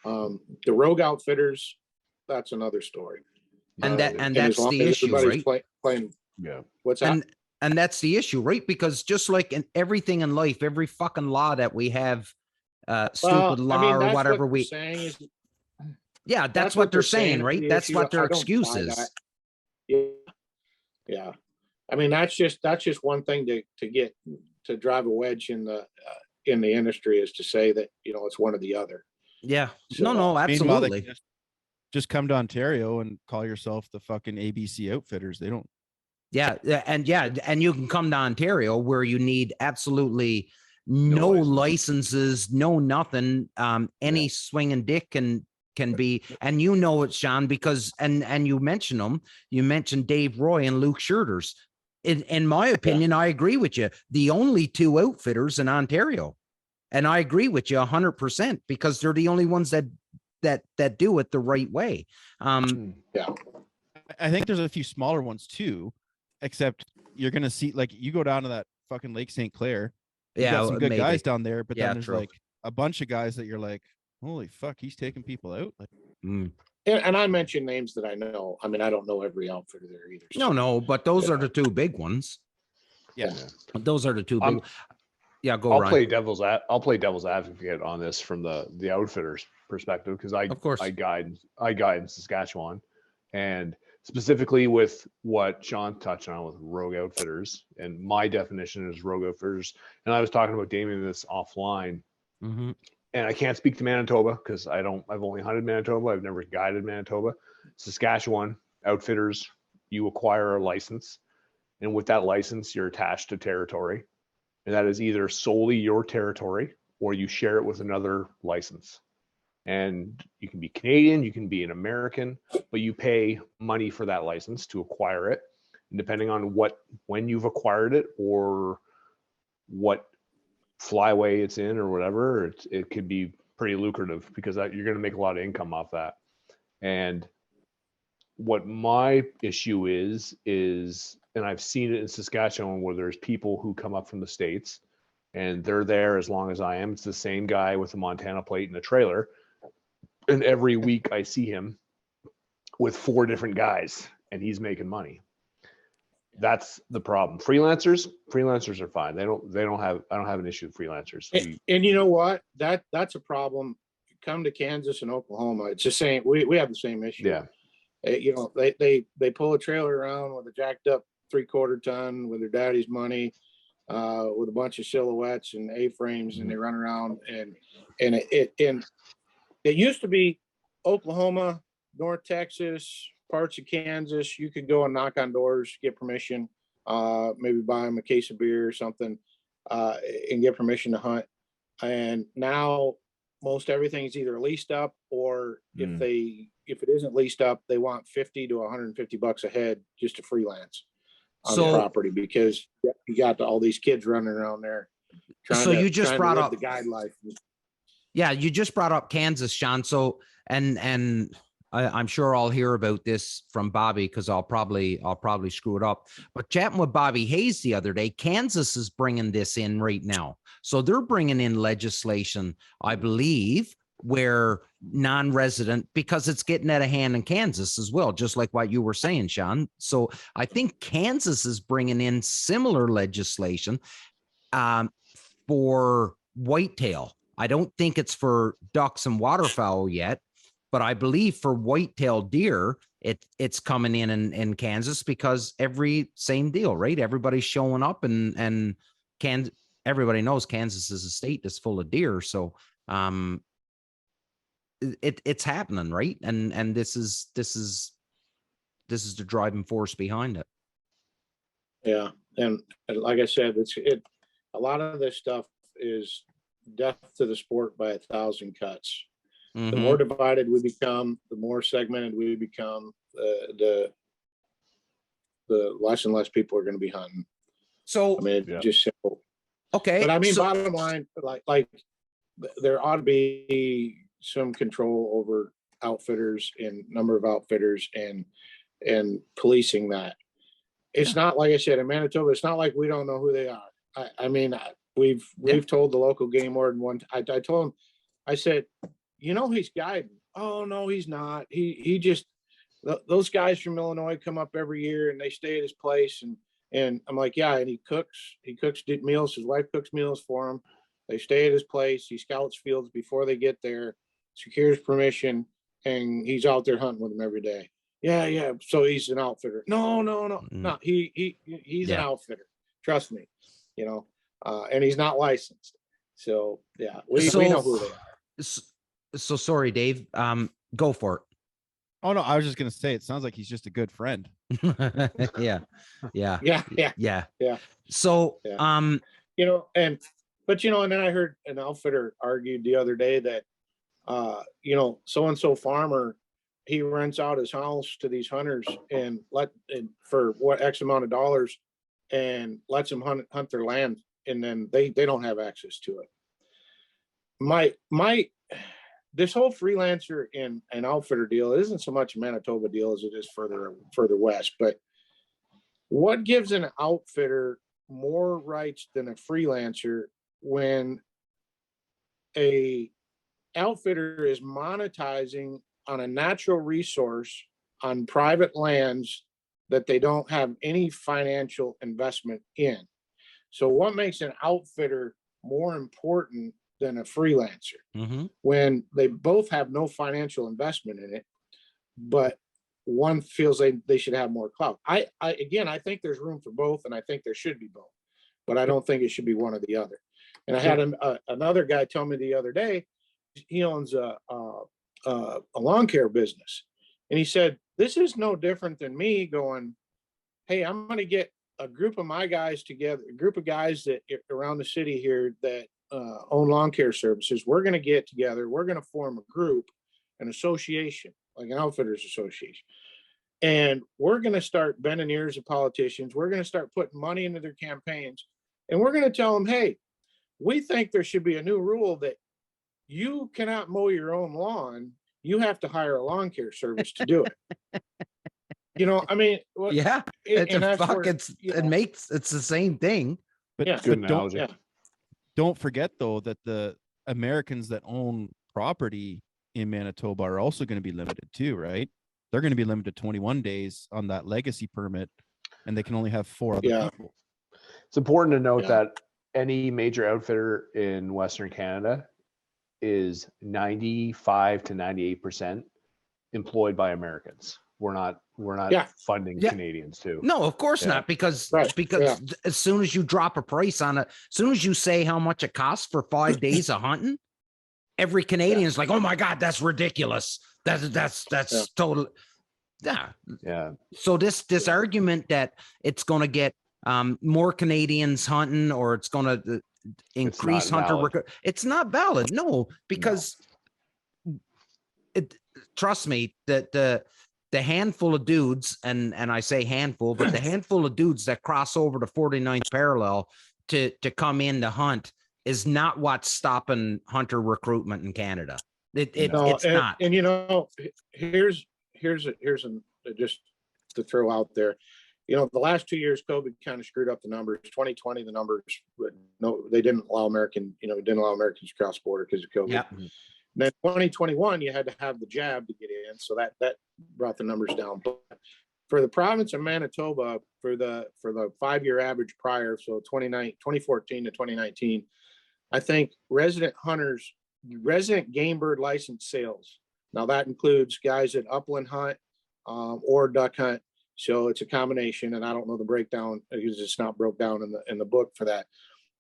The rogue outfitters, that's another story. And that's the issue, right? Playing. Yeah. What's that? And that's the issue, right? Because just like in everything in life, every fucking law that we have, stupid law or whatever we saying is, yeah, that's what they're saying, right? That's what their excuse is. Yeah. I mean, that's just one thing to drive a wedge in the industry, is to say that, it's one or the other. Yeah. So, No, absolutely. Just come to Ontario and call yourself the fucking ABC Outfitters. They don't. Yeah. And you can come to Ontario where you need absolutely no licenses, no nothing. Any swinging dick can be, and it's Shawn, because and you mentioned them. You mentioned Dave Roy and Luke Schurters. In my opinion, I agree with you. The only 2 outfitters in Ontario, and I agree with you 100%, because they're the only ones that do it the right way. I think there's a few smaller ones too, except you're gonna see, like, you go down to that fucking Lake St. Clair. You got some good guys down there, but then there's like a bunch of guys that you're like, holy fuck, he's taking people out. Like, and I mentioned names that I know. I mean, I don't know every outfitter there either. So. No, but those are the 2 big ones. Yeah. Those are the 2 big. Go. I'll play devil's advocate on this from the outfitters perspective, because I guide in Saskatchewan, and specifically with what Shawn touched on with rogue outfitters, and my definition is rogue outfitters. And I was talking about Damien this offline, and I can't speak to Manitoba because I've only hunted Manitoba. I've never guided Manitoba. Saskatchewan outfitters, you acquire a license, and with that license, you're attached to territory. And that is either solely your territory or you share it with another license. And you can be Canadian, you can be an American, but you pay money for that license to acquire it. And depending on when you've acquired it or what flyway it's in or whatever, it could be pretty lucrative, because you're going to make a lot of income off that. And what my issue is, and I've seen it in Saskatchewan, where there's people who come up from the States and they're there as long as I am. It's the same guy with a Montana plate and a trailer. And every week I see him with 4 different guys and he's making money. That's the problem. Freelancers are fine. I don't have an issue with freelancers. And you know what? That's a problem. Come to Kansas and Oklahoma. It's the same. We have the same issue. Yeah. They pull a trailer around with a jacked up 3/4 ton with their daddy's money, with a bunch of silhouettes and A-frames, and they run around and it used to be Oklahoma, North Texas, parts of Kansas. You could go and knock on doors, get permission, maybe buy them a case of beer or something, and get permission to hunt. And now most everything is either leased up, or if it isn't leased up, they want $50 to $150 a head just to freelance on the property, because you got all these kids running around there trying to live the guide life. Yeah, you just brought up Kansas, Shawn. So and I'm sure I'll hear about this from Bobby, because I'll probably screw it up. But chatting with Bobby Hayes the other day, Kansas is bringing this in right now. So they're bringing in legislation, I believe, where non-resident, because it's getting out of hand in Kansas as well, just like what you were saying, Shawn. So I think Kansas is bringing in similar legislation for whitetail. I don't think it's for ducks and waterfowl yet, but I believe for whitetail deer, it's coming in Kansas, because same deal, right? Everybody's showing up, and everybody knows Kansas is a state that's full of deer. So it's happening, right? And this is the driving force behind it. Yeah, and like I said, a lot of this stuff is death to the sport by 1,000 cuts. The more divided we become, the more segmented we become, the less and less people are going to be hunting. So I mean, just simple. Okay, but I mean, bottom line, like there ought to be some control over outfitters and number of outfitters and policing that. It's not, like I said, in Manitoba, it's not like we don't know who they are. I mean, we've told the local game warden one. I told him, I said, he's guiding. Oh no, he's not. He just, those guys from Illinois come up every year and they stay at his place, and I'm like, yeah, and he cooks meals. His wife cooks meals for him. They stay at his place. He scouts fields before they get there, secures permission, and he's out there hunting with them every day. Yeah. So he's an outfitter. No. He's an outfitter. Trust me, and he's not licensed. So yeah, we know who they are. So sorry, Dave. Go for it. Oh no, I was just gonna say it sounds like he's just a good friend. Yeah. So and then I heard an outfitter argued the other day that so-and-so farmer, he rents out his house to these hunters and for what X amount of dollars and lets them hunt their land, and then they don't have access to it. This whole freelancer and outfitter deal isn't so much a Manitoba deal as it is further west. But what gives an outfitter more rights than a freelancer when a outfitter is monetizing on a natural resource on private lands that they don't have any financial investment in? So what makes an outfitter more important than a freelancer when they both have no financial investment in it, but one feels they should have more clout? I think there's room for both, and I think there should be both, but I don't think it should be one or the other. And I had another guy tell me the other day, he owns a lawn care business, and he said, this is no different than me going, hey, I'm going to get a group of my guys together, a group of guys that around the city here that own lawn care services. We're going to get together. We're going to form a group, an association, like an outfitters association. And we're going to start bending ears of politicians. We're going to start putting money into their campaigns. And we're going to tell them, hey, we think there should be a new rule that you cannot mow your own lawn. You have to hire a lawn care service to do it. I mean, it's the same thing. But don't forget though that the Americans that own property in Manitoba are also going to be limited too, right? They're going to be limited to 21 days on that legacy permit, and they can only have 4 other people. It's important to note that any major outfitter in Western Canada is 95 to 98% employed by Americans. We're not funding Canadians too. No, of course not, because as soon as you drop a price on it, as soon as you say how much it costs for 5 days of hunting, every Canadian is like, oh my God, that's ridiculous. That's total. Yeah. So this argument that it's going to get more Canadians hunting, or it's going to increase hunter, it's not valid. No, because trust me, the handful of dudes, and I say handful, but the handful of dudes that cross over to 49th parallel to come in to hunt is not what's stopping hunter recruitment in Canada. It's not. And here's just to throw out there, the last 2 years, COVID kind of screwed up the numbers. 2020, the numbers, they didn't allow Americans cross border because of COVID. Yep. Then 2021, you had to have the jab to get in, so that brought the numbers down. But for the province of Manitoba, for the 5-year average prior, so 2014 to 2019, I think resident game bird license sales. Now that includes guys that upland hunt or duck hunt, so it's a combination. And I don't know the breakdown because it's not broke down in the book for that.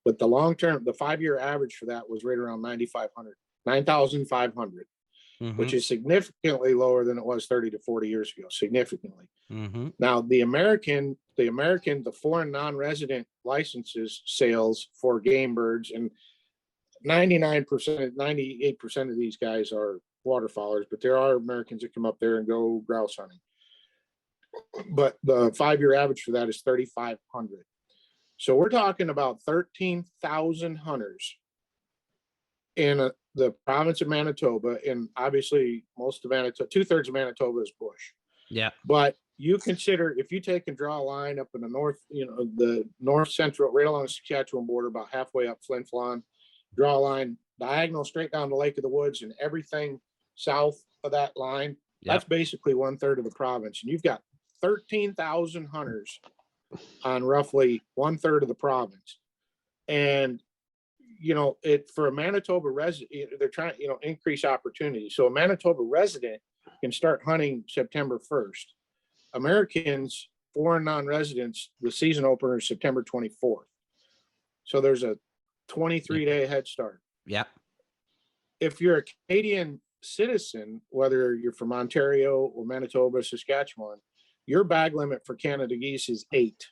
But the 5-year average for that was right around 9,500. which is significantly lower than it was 30 to 40 years ago, significantly. Now, the foreign non-resident licenses sales for game birds, and 99%, 98% of these guys are waterfowlers, but there are Americans that come up there and go grouse hunting. But the 5-year average for that is 3,500. So we're talking about 13,000 hunters in the province of Manitoba, and obviously most of Manitoba, 2/3 of Manitoba is bush. Yeah. But you consider, if you take and draw a line up in the north, the north central, right along the Saskatchewan border, about halfway up Flin Flon, draw a line diagonal straight down the Lake of the Woods, and everything south of that line, that's basically 1/3 of the province. And you've got 13,000 hunters on roughly 1/3 of the province. And for a Manitoba resident, they're trying, increase opportunity. So a Manitoba resident can start hunting September 1st. Americans, foreign non-residents, the season opener is September 24th. So there's a 23-day head start. Yeah. If you're a Canadian citizen, whether you're from Ontario or Manitoba, Saskatchewan, your bag limit for Canada geese is 8.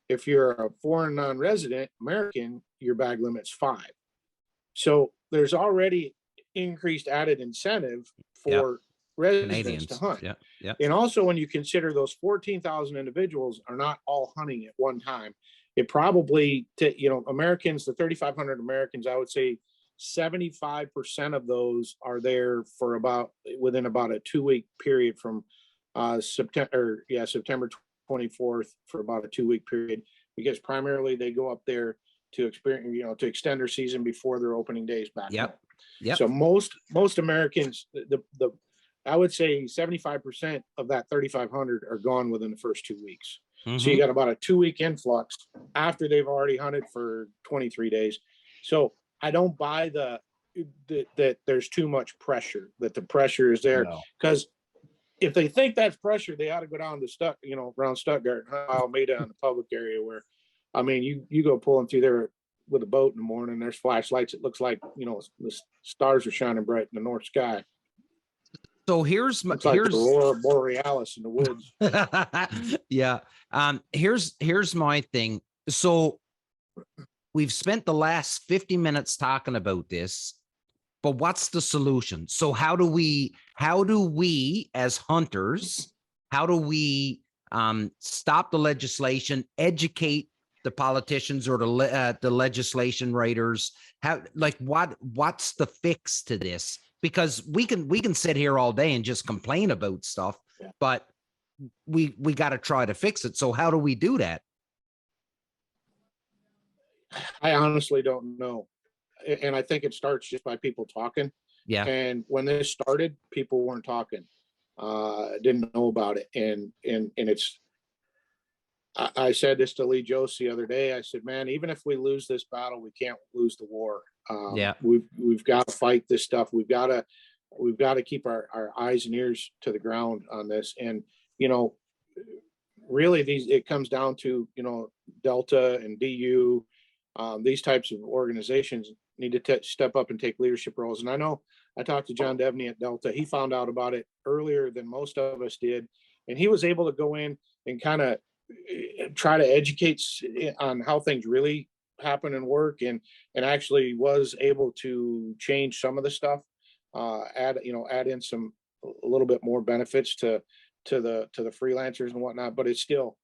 If you're a foreign non-resident American, your bag limit's 5. So there's already increased added incentive for residents Canadians to hunt. Yeah. And also, when you consider those 14,000 individuals are not all hunting at one time, it probably, Americans, the 3,500 Americans, I would say 75% of those are there for within about a 2-week period from September 24th for about a 2-week period, because primarily they go up there to experience, to extend their season before their opening days back. Yep. So most Americans, I would say 75% of that 3,500 are gone within the first 2 weeks. So you got about a 2-week influx after they've already hunted for 23 days. So I don't buy that there's too much pressure, that the pressure is there, because if they think that's pressure, they ought to go down to around Stuttgart, Almeida, in the public area, where, I mean, you go pulling through there with a boat in the morning, there's flashlights. It looks like, the stars are shining bright in the north sky. So here's the Aurora Borealis in the woods. Yeah. Here's my thing. So we've spent the last 50 minutes talking about this, but what's the solution? So how do we as hunters, stop the legislation, educate the politicians or the legislation writers? What's the fix to this? Because we can sit here all day and just complain about stuff, but we got to try to fix it. So how do we do that? I honestly don't know. And I think it starts just by people talking. Yeah. And when this started, people weren't talking, didn't know about it. And it's, I said this to Lee Jost the other day. I said, man, even if we lose this battle, we can't lose the war. We've got to fight this stuff. We've got to keep our eyes and ears to the ground on this. And, really it comes down to, Delta and DU, these types of organizations need to step up and take leadership roles. And I know I talked to John Devney at Delta. He found out about it earlier than most of us did. And he was able to go in and kind of try to educate on how things really happen and work, and actually was able to change some of the stuff, add in a little bit more benefits to the freelancers and whatnot. But it's still,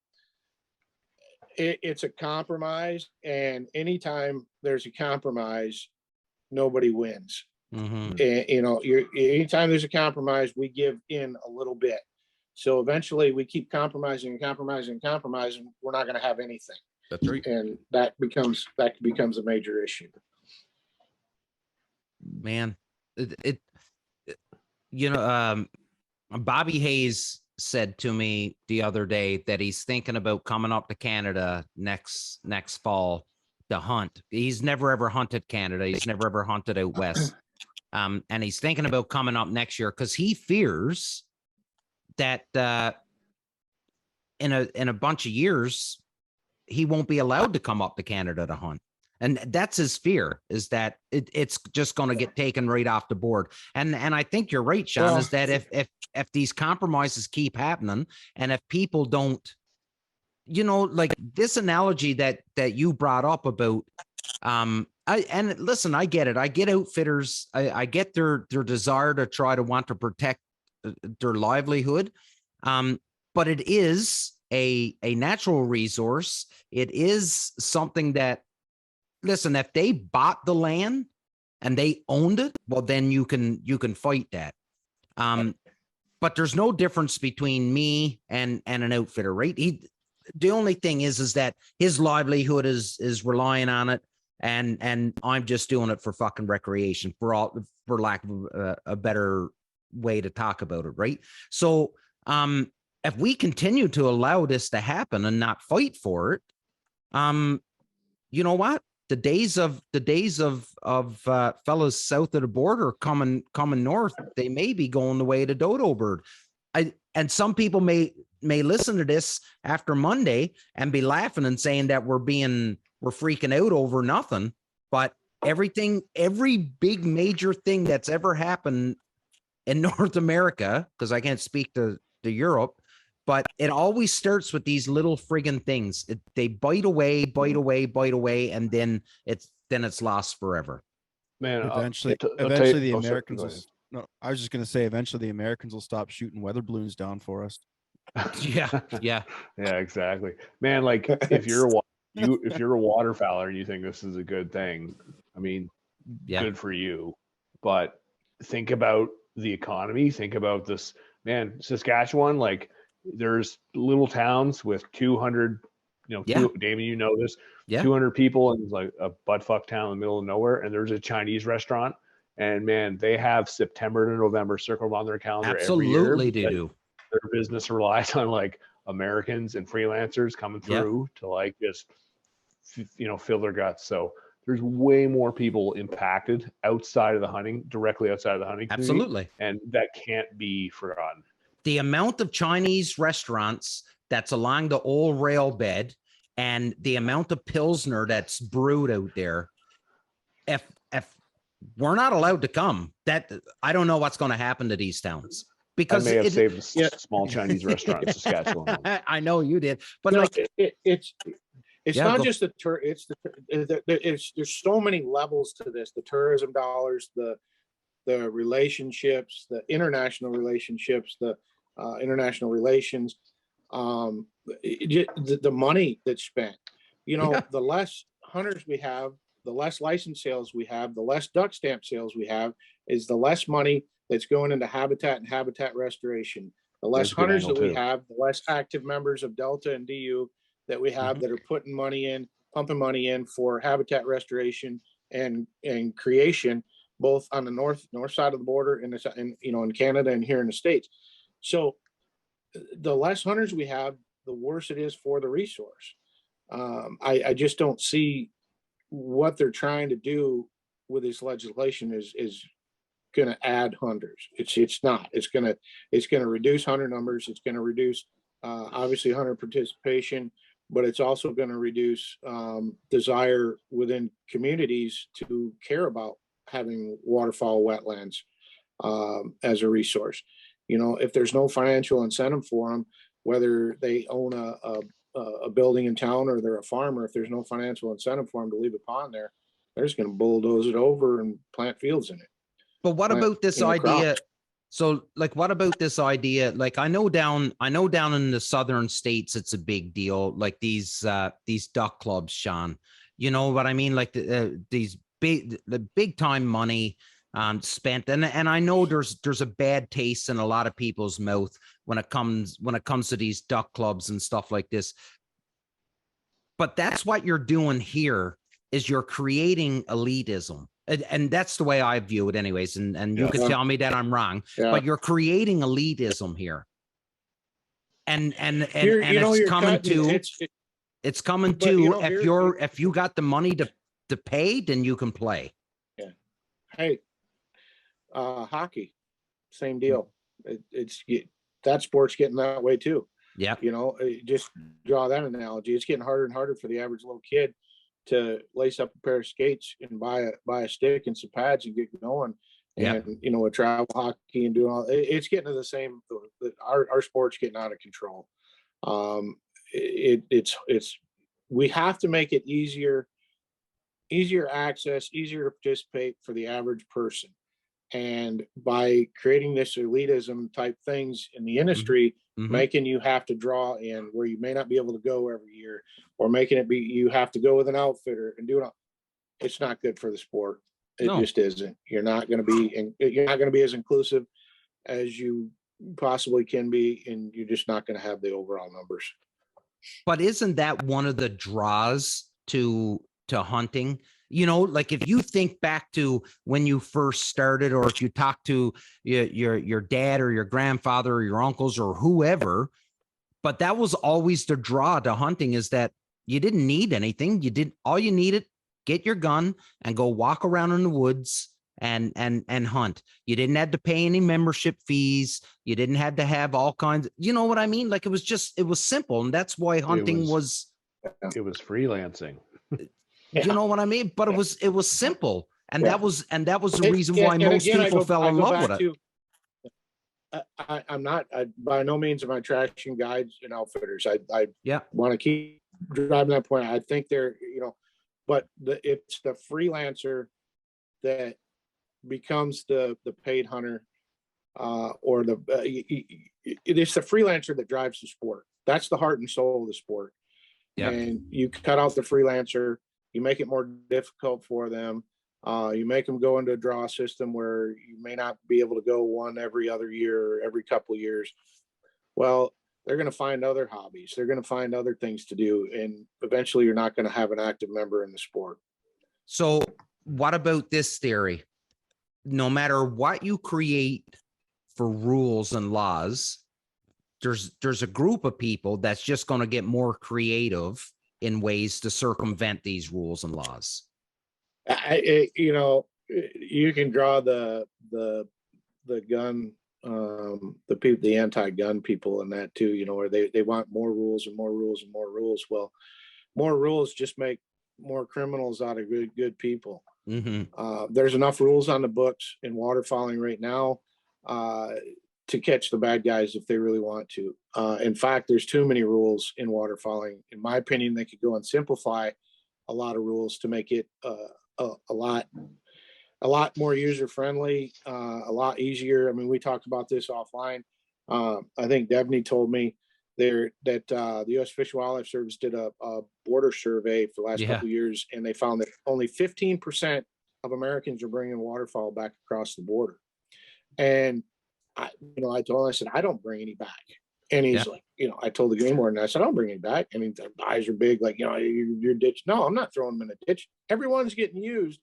it's a compromise, and anytime there's a compromise, nobody wins. And, anytime there's a compromise, we give in a little bit. So eventually we keep compromising and compromising and compromising. We're not going to have anything. That's right. And that becomes a major issue. Man, Bobby Hayes said to me the other day that he's thinking about coming up to Canada next fall to hunt. He's never ever hunted Canada. He's never ever hunted out west. And he's thinking about coming up next year because he fears that in a bunch of years he won't be allowed to come up to Canada to hunt. And that's his fear, is that it's just going to get taken right off the board. And I think you're right, Shawn, Well, is that if these compromises keep happening, and if people don't, like this analogy that you brought up about, and listen, I get it. I get outfitters. I get their desire to try to want to protect their livelihood. But it is a natural resource. It is something that, listen, if they bought the land and they owned it, well, then you can fight that. But there's no difference between me and an outfitter, right? The only thing is that his livelihood is relying on it, and I'm just doing it for fucking recreation, for lack of a better way to talk about it, right? So if we continue to allow this to happen and not fight for it, you know what? The days of fellas south of the border coming north, they may be going the way of the dodo bird. And some people may listen to this after Monday and be laughing and saying that we're freaking out over nothing. But every big major thing that's ever happened in North America, because I can't speak to Europe, but it always starts with these little friggin' things. They bite away, and then it's lost forever. Man, Eventually the Americans will, no, I was just going to say, eventually the Americans will stop shooting weather balloons down for us. Yeah, exactly, man. Like if you're a waterfowler and you think this is a good thing, I mean, good for you. But think about the economy. Think about this, man. Saskatchewan, like, there's little towns with 200, Damon, you know this, 200 people, and it's like a buttfuck town in the middle of nowhere. And there's a Chinese restaurant, and man, they have September to November circled on their calendar. Absolutely, every year. They do. Their business relies on like Americans and freelancers coming through to like just, fill their guts. So there's way more people impacted directly outside of the hunting community. Absolutely. And that can't be forgotten. The amount of Chinese restaurants that's along the old rail bed, and the amount of Pilsner that's brewed out there, if we're not allowed to come, that I don't know what's going to happen to these towns. Because I may have saved a small Chinese restaurant in Saskatchewan. I know you did, but it's not just the tour. There's so many levels to this. The tourism dollars, the relationships, the international relationships, the international relations, the money that's spent. The less hunters we have, the less license sales we have, the less duck stamp sales we have, is the less money that's going into habitat and habitat restoration. The less hunters that we have, the less active members of Delta and DU that we have that are pumping money in for habitat restoration and creation, both on the north side of the border and in Canada and here in the States. So the less hunters we have, the worse it is for the resource. I just don't see what they're trying to do with this legislation is going to add hunters. It's not. It's going to reduce hunter numbers. It's going to reduce obviously hunter participation, but it's also going to reduce desire within communities to care about having waterfowl wetlands as a resource. If there's no financial incentive for them, whether they own a building in town or they're a farmer, if there's no financial incentive for them to leave a pond there, they're just going to bulldoze it over and plant fields in it. But what about this idea? Crop. So, like, what about this idea? Like, I know down in the southern states, it's a big deal. Like these duck clubs, Shawn. You know what I mean? Like the big time money spent, and I know there's a bad taste in a lot of people's mouth when it comes to these duck clubs and stuff like this. But that's what you're doing here, is you're creating elitism. And that's the way I view it anyways. And you can tell me that I'm wrong, but you're creating elitism here. And it's coming to if you got the money to pay, then you can play. Yeah. Hey, hockey, same deal. That sport's getting that way too. Yeah. Just draw that analogy. It's getting harder and harder for the average little kid to lace up a pair of skates and buy a stick and some pads and get going. Yeah. And, you know, with travel hockey and doing all, it's getting to the same, our sport's getting out of control. We have to make it easier access, easier to participate for the average person. And by creating this elitism type things in the industry, making you have to draw in where you may not be able to go every year, or making it be, you have to go with an outfitter and do it all, it's not good for the sport. It just isn't. You're not going to be as inclusive as you possibly can be, and you're just not going to have the overall numbers. But isn't that one of the draws to hunting? You know, like if you think back to when you first started, or if you talk to your dad or your grandfather or your uncles or whoever, but that was always the draw to hunting, is that you didn't need anything. All you needed, get your gun and go walk around in the woods and hunt. You didn't have to pay any membership fees. You didn't have to have all kinds, you know what I mean? Like it was simple. And that's why hunting was freelancing. You know what I mean? But it was simple. And that was the reason why most people fell in love with it. I'm not, by no means am I trashing guides and outfitters. I want to keep driving that point. I think they're, you know, but it's the freelancer that becomes the paid hunter, or it's the freelancer that drives the sport. That's the heart and soul of the sport. Yeah. And you cut out the freelancer, you make it more difficult for them. You make them go into a draw system where you may not be able to go one every other year or every couple of years. Well, they're going to find other hobbies. They're going to find other things to do. And eventually you're not going to have an active member in the sport. So what about this theory? No matter what you create for rules and laws, there's a group of people that's just going to get more creative in ways to circumvent these rules and laws. You know, you can draw the gun, the people, the anti-gun people in that too, you know, where they want more rules and more rules and more rules. Well, more rules just make more criminals out of good people. There's enough rules on the books in waterfowling right now to catch the bad guys if they really want to. In fact, there's too many rules in waterfowling. In my opinion, they could go and simplify a lot of rules to make it a lot more user-friendly, a lot easier. I mean, we talked about this offline. I think Devney told me that the U.S. Fish and Wildlife Service did a border survey for the last couple of years, and they found that only 15% of Americans are bringing waterfowl back across the border. And I told him, I said, I don't bring any back. And he's like, you know, I told the game warden, I said, I don't bring any back. I mean, their eyes are big, like, you know, your ditch. No, I'm not throwing them in a ditch. Everyone's getting used.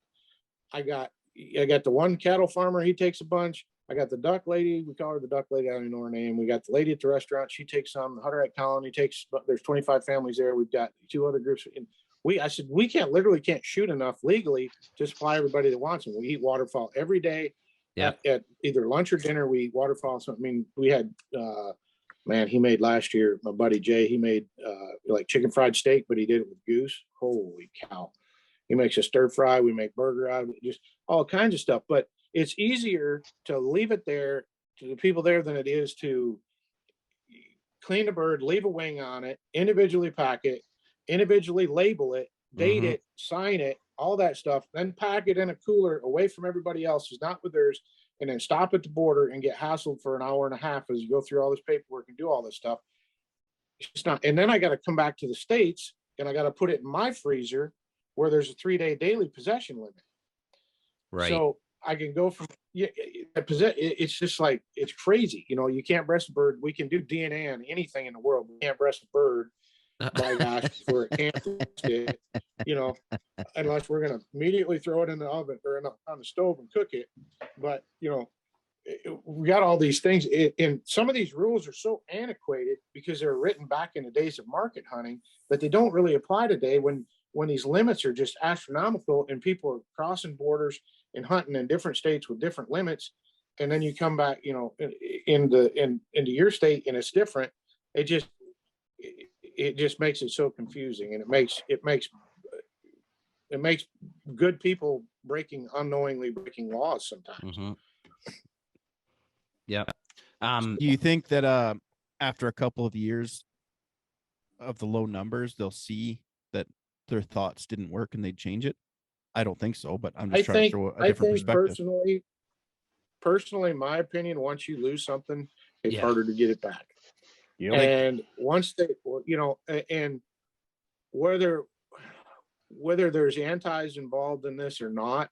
I got the one cattle farmer, he takes a bunch. I got the duck lady, we call her the duck lady, I don't even know her name. We got the lady at the restaurant, she takes some. The Hutterite colony takes, there's 25 families there. We've got 2 other groups. And I said, we literally can't shoot enough legally to supply everybody that wants them. We eat waterfowl every day. At either lunch or dinner, we eat waterfowl. So, I mean, we had, man, he made last year, my buddy Jay, he made like chicken fried steak, but he did it with goose. Holy cow. He makes a stir fry. We make burger out of it, just all kinds of stuff. But it's easier to leave it there to the people there than it is to clean a bird, leave a wing on it, individually pack it, individually label it, date it, sign it, all that stuff, then pack it in a cooler away from everybody else who's not with theirs, and then stop at the border and get hassled for an hour and a half as you go through all this paperwork and do all this stuff. It's not. And then I got to come back to the States and I got to put it in my freezer where there's a 3-day daily possession limit. Right. So I can go from, it's just like, it's crazy. You know, you can't breast a bird. We can do DNA on anything in the world. We can't breast a bird. My gosh, for a can't, you know, unless we're going to immediately throw it in the oven or on the stove and cook it. But, you know, we got all these things, and some of these rules are so antiquated because they're written back in the days of market hunting that they don't really apply today when these limits are just astronomical and people are crossing borders and hunting in different states with different limits. And then you come back, you know, into your state and it's different. It just makes it so confusing, and it makes it makes good people unknowingly breaking laws sometimes. Mm-hmm. Yeah. Do you think that after a couple of years of the low numbers, they'll see that their thoughts didn't work and they'd change it? I don't think so, but I'm just trying to throw a different perspective. Personally, my opinion, once you lose something, it's harder to get it back. Yep. And once they, and whether there's antis involved in this or not,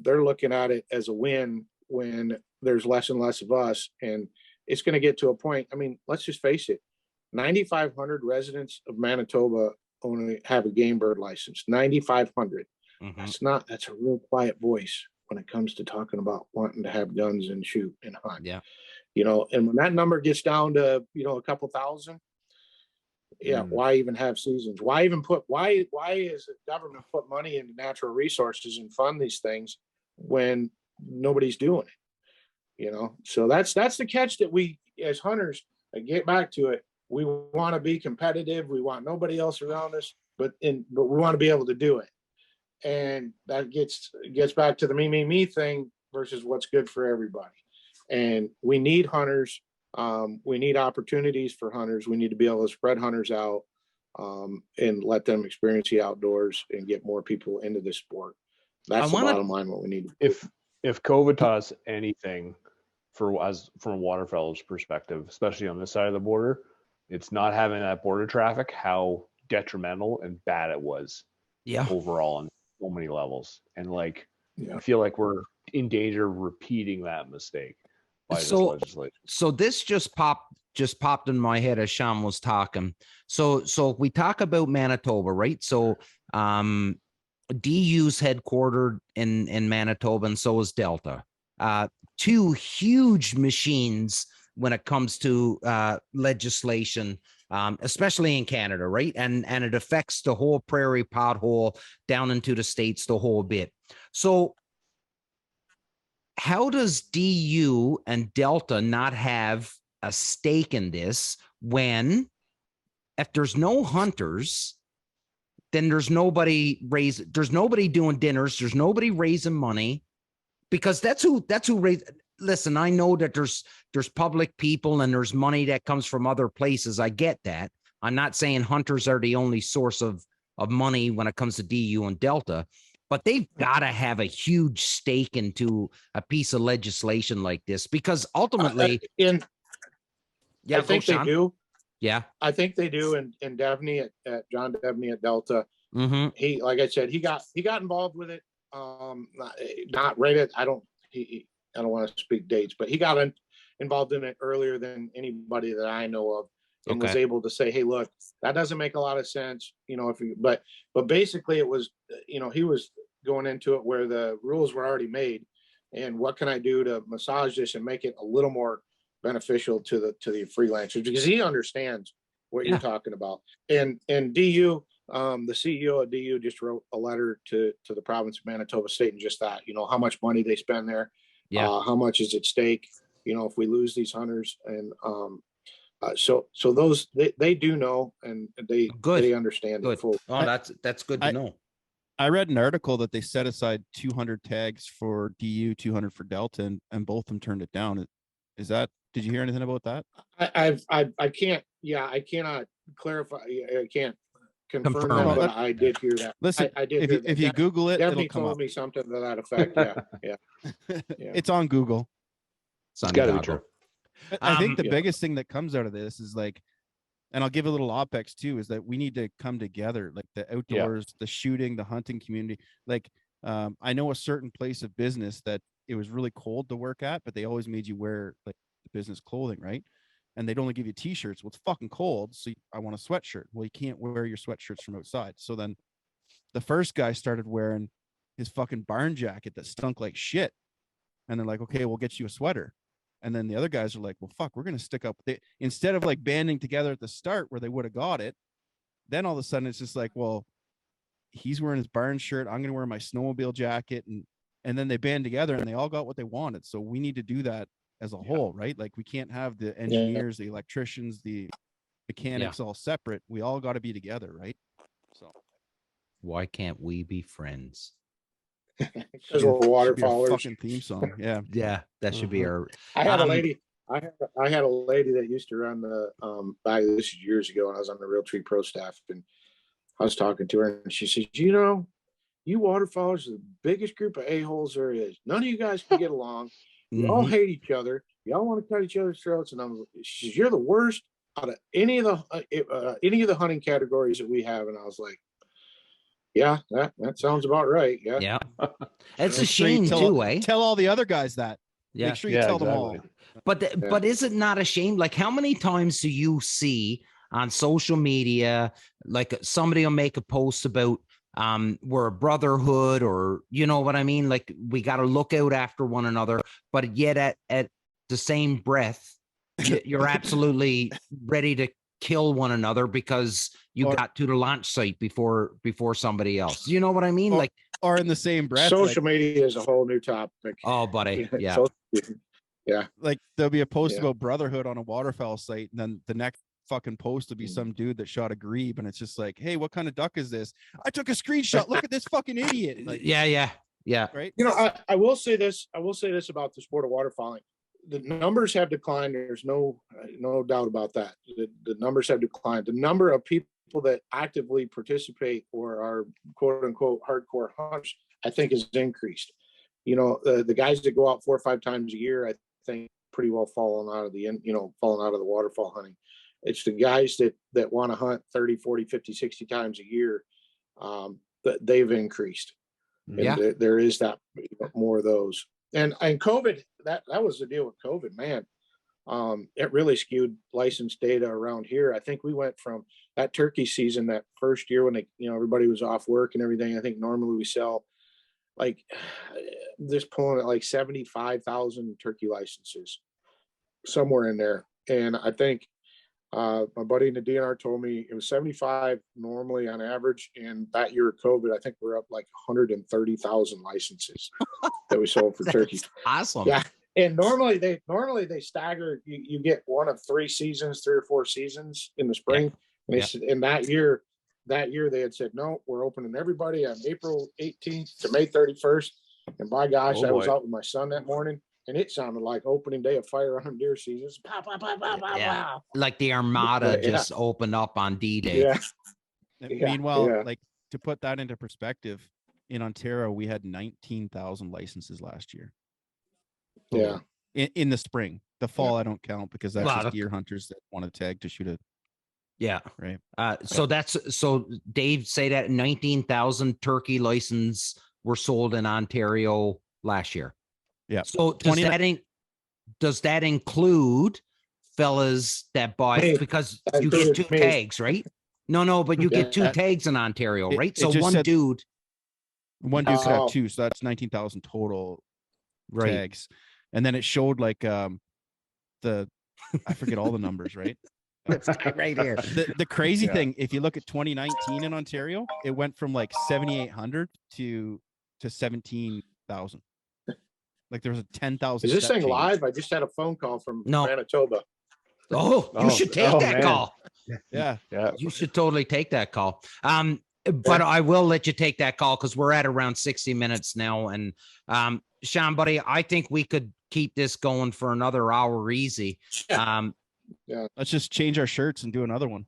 they're looking at it as a win when there's less and less of us. And it's going to get to a point. I mean, let's just face it. 9,500 residents of Manitoba only have a game bird license. 9,500. Mm-hmm. That's a real quiet voice when it comes to talking about wanting to have guns and shoot and hunt. Yeah. And when that number gets down to, a couple thousand, why even have seasons? Why is the government put money into natural resources and fund these things when nobody's doing it? So that's the catch that we as hunters, get back to it. We want to be competitive. We want nobody else around us, but we want to be able to do it. And that gets back to the me thing versus what's good for everybody. And we need hunters. We need opportunities for hunters. We need to be able to spread hunters out and let them experience the outdoors and get more people into this sport. That's the bottom line. What we need. If COVID taught us anything from a waterfowler's perspective, especially on this side of the border, it's not having that border traffic, how detrimental and bad it was overall on so many levels. And I feel like we're in danger of repeating that mistake by this legislation. So this just popped in my head as Shawn was talking. So we talk about Manitoba, right? So DU's headquartered in Manitoba, and so is Delta. Two huge machines when it comes to legislation, especially in Canada, right? And it affects the whole prairie pothole down into the States, the whole bit. So how does DU and Delta not have a stake in this when, if there's no hunters, then there's nobody doing dinners, there's nobody raising money, because that's who listen, I know that there's public people and there's money that comes from other places. I get that. I'm not saying hunters are the only source of money when it comes to DU and Delta, but they've got to have a huge stake into a piece of legislation like this, because ultimately, I think they do. Yeah, I think they do. And Devney at John Devney at Delta, mm-hmm. He, like I said, he got involved with it. Not right at. I don't want to speak dates, but he got involved in it earlier than anybody that I know of, and was able to say, "Hey, look, that doesn't make a lot of sense." But basically, it was, he was going into it where the rules were already made, and what can I do to massage this and make it a little more beneficial to the freelancers, because he understands what you're talking about. And DU, the CEO of DU just wrote a letter to the province of Manitoba State, and just that, how much money they spend there. How much is at stake, if we lose these hunters. And so those, they do know, and they understand it fully. Oh, that's good to know. I read an article that they set aside 200 tags for DU, 200 for Delta, and both of them turned it down. Did you hear anything about that? I cannot clarify. I can't confirm that, but I did hear that. Listen, I did if you Google it, it'll come told up. me something to that effect. Yeah. It's on Google. It's got to be true. I think the biggest thing that comes out of this is and I'll give a little OpEx too, is that we need to come together, like the outdoors, the shooting, the hunting community. I know a certain place of business that it was really cold to work at, but they always made you wear the business clothing, right? And they'd only give you t-shirts. Well, it's fucking cold, so I want a sweatshirt. Well, you can't wear your sweatshirts from outside. So then the first guy started wearing his fucking barn jacket that stunk like shit. And they're like, okay, we'll get you a sweater. And then the other guys are like, well, fuck, we're going to stick up. Instead of banding together at the start where they would have got it, then all of a sudden it's just like, well, he's wearing his barn shirt, I'm going to wear my snowmobile jacket. And then they band together and they all got what they wanted. So we need to do that as a whole, right? We can't have the engineers, the electricians, the mechanics all separate. We all got to be together, right? So Why can't we be friends? Because we're waterfowlers. Fucking theme song. Yeah. Yeah, that should be our. I had a lady. I had a lady that used to run the back this is years ago when I was on the Realtree Pro staff, and I was talking to her, and she says, "You know, you waterfowlers are the biggest group of a-holes there is. None of you guys can get along. You all hate each other. Y'all want to cut each other's throats." And she says, "You're the worst out of any of the hunting categories that we have." And I was like, "Yeah, that sounds about right. Yeah, Yeah, it's a Make sure you shame too, eh? Tell all the other guys that. Yeah. Make sure you tell them all. But is it not a shame? Like, how many times do you see on social media, like somebody will make a post about we're a brotherhood, or you know what I mean? Like, we got to look out after one another, but yet at the same breath, you're absolutely ready to kill one another because you got to the launch site before somebody else. You know what I mean? Like, or in the same breath, social media is a whole new topic. Oh, buddy, yeah. Yeah, like there'll be a post about brotherhood on a waterfowl site, and then the next fucking post will be some dude that shot a grebe, and it's just like, hey, what kind of duck is this? I took a screenshot. Look at this fucking idiot. Like, yeah. Right. You know, I will say this. I will say this about the sport of waterfowling. The numbers have declined. There's no doubt about that. The numbers have declined. The number of people that actively participate or are quote unquote hardcore hunters, I think, has increased. You know, the guys that go out 4 or 5 times a year, I think pretty well fallen out of the waterfowl hunting. It's the guys that want to hunt 30, 40, 50, 60 times a year that they've increased. And there is that more of those. And COVID, that was the deal with COVID, man. It really skewed license data around here. I think we went from that turkey season, that first year when everybody was off work and everything. I think normally we sell like just pulling at like 75,000 turkey licenses somewhere in there. And I think my buddy in the DNR told me it was 75 normally on average. And that year of COVID, I think we're up like 130,000 licenses that we sold for turkey. Awesome. Yeah. And normally they stagger. You get one of 3 or 4 seasons in the spring. And and that year they had said, no, we're opening everybody on April 18th to May 31st. And by gosh, I was out with my son that morning, and it sounded like opening day of fire on deer seasons. Pow, pow, pow, pow, pow, pow. Like the Armada just opened up on D-Day. Yeah. Meanwhile, like, to put that into perspective, in Ontario, we had 19,000 licenses last year. Yeah. In the spring. The fall, I don't count because that's just deer hunters that want to tag to shoot it. Yeah. Right. So Dave say that 19,000 turkey license were sold in Ontario last year. Yeah. So does that include fellas that buy, because you get 2 tags, right? No, but you get 2 tags in Ontario, right? So one dude could have 2, so that's 19,000 total tags. And then it showed like I forget all the numbers, right? Right here. The crazy thing, if you look at 2019 in Ontario, it went from like 7,800 to 17,000. Like there was a 10,000. Is this thing live? I just had a phone call from Manitoba. Oh, you should take that call. Yeah. You should totally take that call. But I will let you take that call because we're at around 60 minutes now. And Shawn, buddy, I think we could keep this going for another hour easy. Let's just change our shirts and do another one.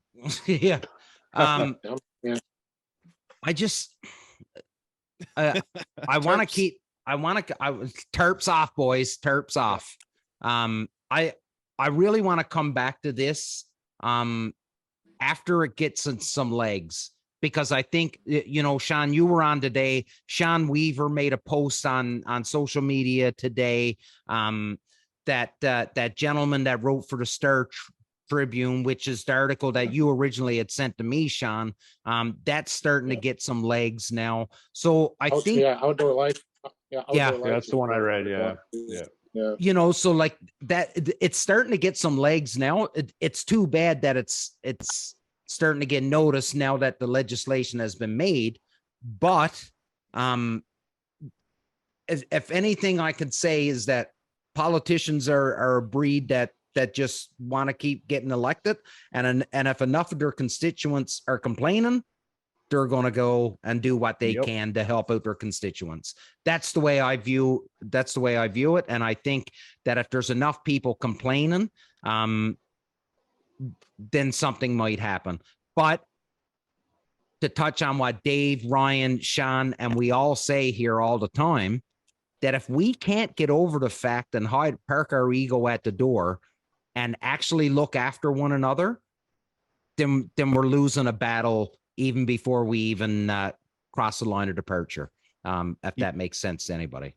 I want to keep. Terps off, boys. Terps off. I really want to come back to this after it gets some legs, because I think, Shawn, you were on today. Sean Weaver made a post on social media today. That gentleman that wrote for the Star Tribune, which is the article that you originally had sent to me, Shawn, that's starting to get some legs now. So I think outdoor life. Yeah, that's the one I read. Yeah. So like that, it's starting to get some legs now. It's too bad that it's starting to get noticed now that the legislation has been made. But if anything I could say is that politicians are a breed that just want to keep getting elected, and if enough of their constituents are complaining, they're going to go and do what they Yep. can to help out their constituents. That's the way I view it. And I think that if there's enough people complaining, then something might happen. But to touch on what Dave, Ryan, Shawn, and we all say here all the time, that if we can't get over the fact and park our ego at the door and actually look after one another, then we're losing a battle even before we even cross the line of departure. If that makes sense to anybody.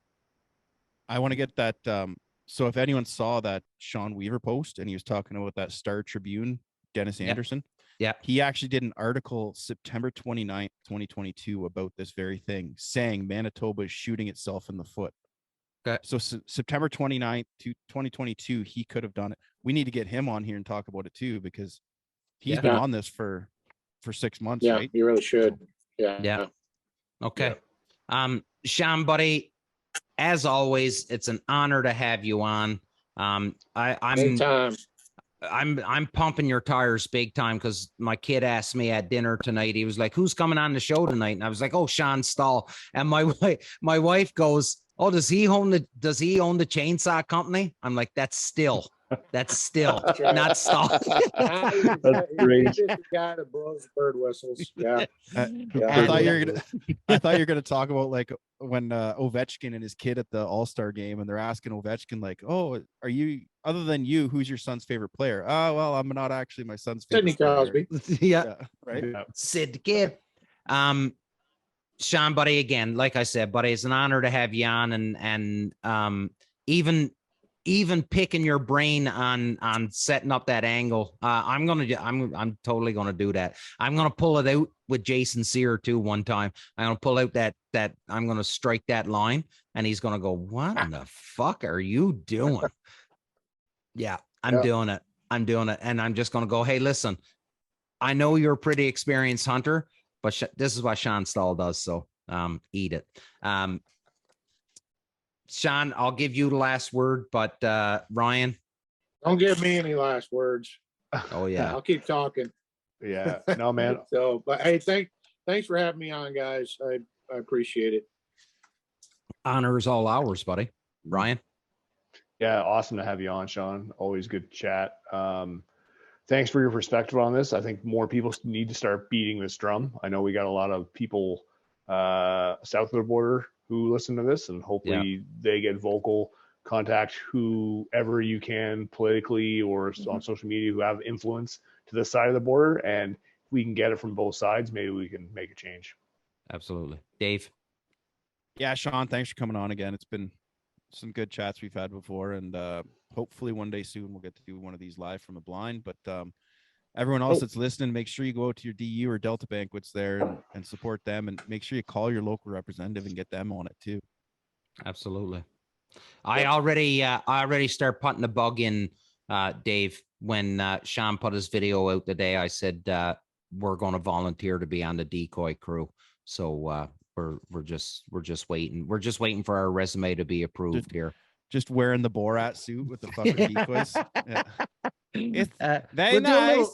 I want to get that. So if anyone saw that Sean Weaver post and he was talking about that Star Tribune, Dennis Anderson, he actually did an article September 29th, 2022 about this very thing, saying Manitoba is shooting itself in the foot. Okay. So September 29th, 2022, he could have done it. We need to get him on here and talk about it too, because he's been on this for 6 months, right? You really should. Yeah. Okay. Shawn, buddy, as always, it's an honor to have you on. Anytime. I'm pumping your tires big time because my kid asked me at dinner tonight. He was like, "Who's coming on the show tonight?" And I was like, "Oh, Shawn Stahl." And my wife goes, "Oh, does he own the chainsaw company?" I'm like, That's still not Stahl." That's great. He's just the guy that blows bird whistles. Yeah. I thought you were gonna talk about like when Ovechkin and his kid at the All-Star game, and they're asking Ovechkin like, "Oh, are you, other than you, who's your son's favorite player?" "Oh, well, I'm not actually my son's favorite Sidney Crosby. Yeah, right. Yeah. Sid the Kid. Shawn, buddy, again, like I said, buddy, it's an honor to have you on, and even picking your brain on setting up that angle. I'm totally gonna do that. I'm gonna pull it out with Jason Sear too one time. I'm gonna pull out that I'm gonna strike that line, and he's gonna go, "What in the fuck are you doing?" Yeah, I'm doing it. And I'm just gonna go, "Hey, listen, I know you're a pretty experienced hunter, but this is what Shawn Stahl does. So eat it." Shawn, I'll give you the last word, but Ryan. Don't give me any last words. Oh yeah. I'll keep talking. Yeah. No, man. So, but hey, thanks for having me on, guys. I appreciate it. Honor is all ours, buddy. Ryan. Yeah, awesome to have you on, Shawn. Always good chat. Thanks for your perspective on this. I think more people need to start beating this drum. I know we got a lot of people south of the border who listen to this, and hopefully they get vocal. Contact whoever you can politically or on social media who have influence to this side of the border, and if we can get it from both sides, maybe we can make a change. Absolutely. Dave. Yeah, Shawn, thanks for coming on again. It's been some good chats we've had before, and hopefully one day soon we'll get to do one of these live from a blind. But everyone else that's listening, make sure you go out to your DU or Delta banquets there and support them, and make sure you call your local representative and get them on it too. Absolutely. I already start putting the bug in, Dave. When Shawn put his video out today, I said we're going to volunteer to be on the decoy crew. So we're just waiting. We're just waiting for our resume to be approved here. Just wearing the Borat suit with the fucking decoys. Yeah. It's very nice.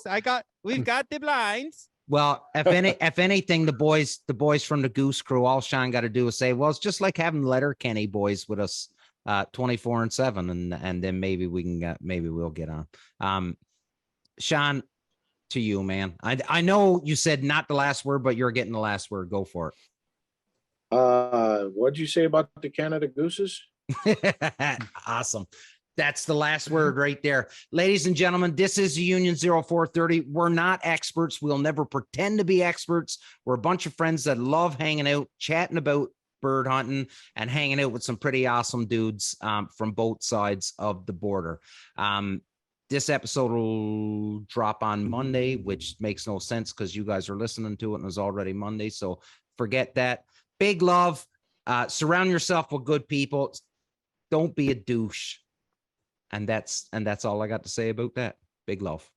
We've got the blinds. Well, if anything, the boys from the Goose Crew, all Shawn got to do is say, "Well, it's just like having Letterkenny boys with us 24/7, and then maybe we can maybe we'll get on." Shawn, to you, man. I know you said not the last word, but you're getting the last word. Go for it. What'd you say about the Canada Gooses? Awesome. That's the last word right there. Ladies and gentlemen, this is the Union 0430. We're not experts. We'll never pretend to be experts. We're a bunch of friends that love hanging out, chatting about bird hunting, and hanging out with some pretty awesome dudes from both sides of the border. This episode will drop on Monday, which makes no sense because you guys are listening to it and it's already Monday. So forget that. Big love. Surround yourself with good people. Don't be a douche. And that's all I got to say about that. Big love.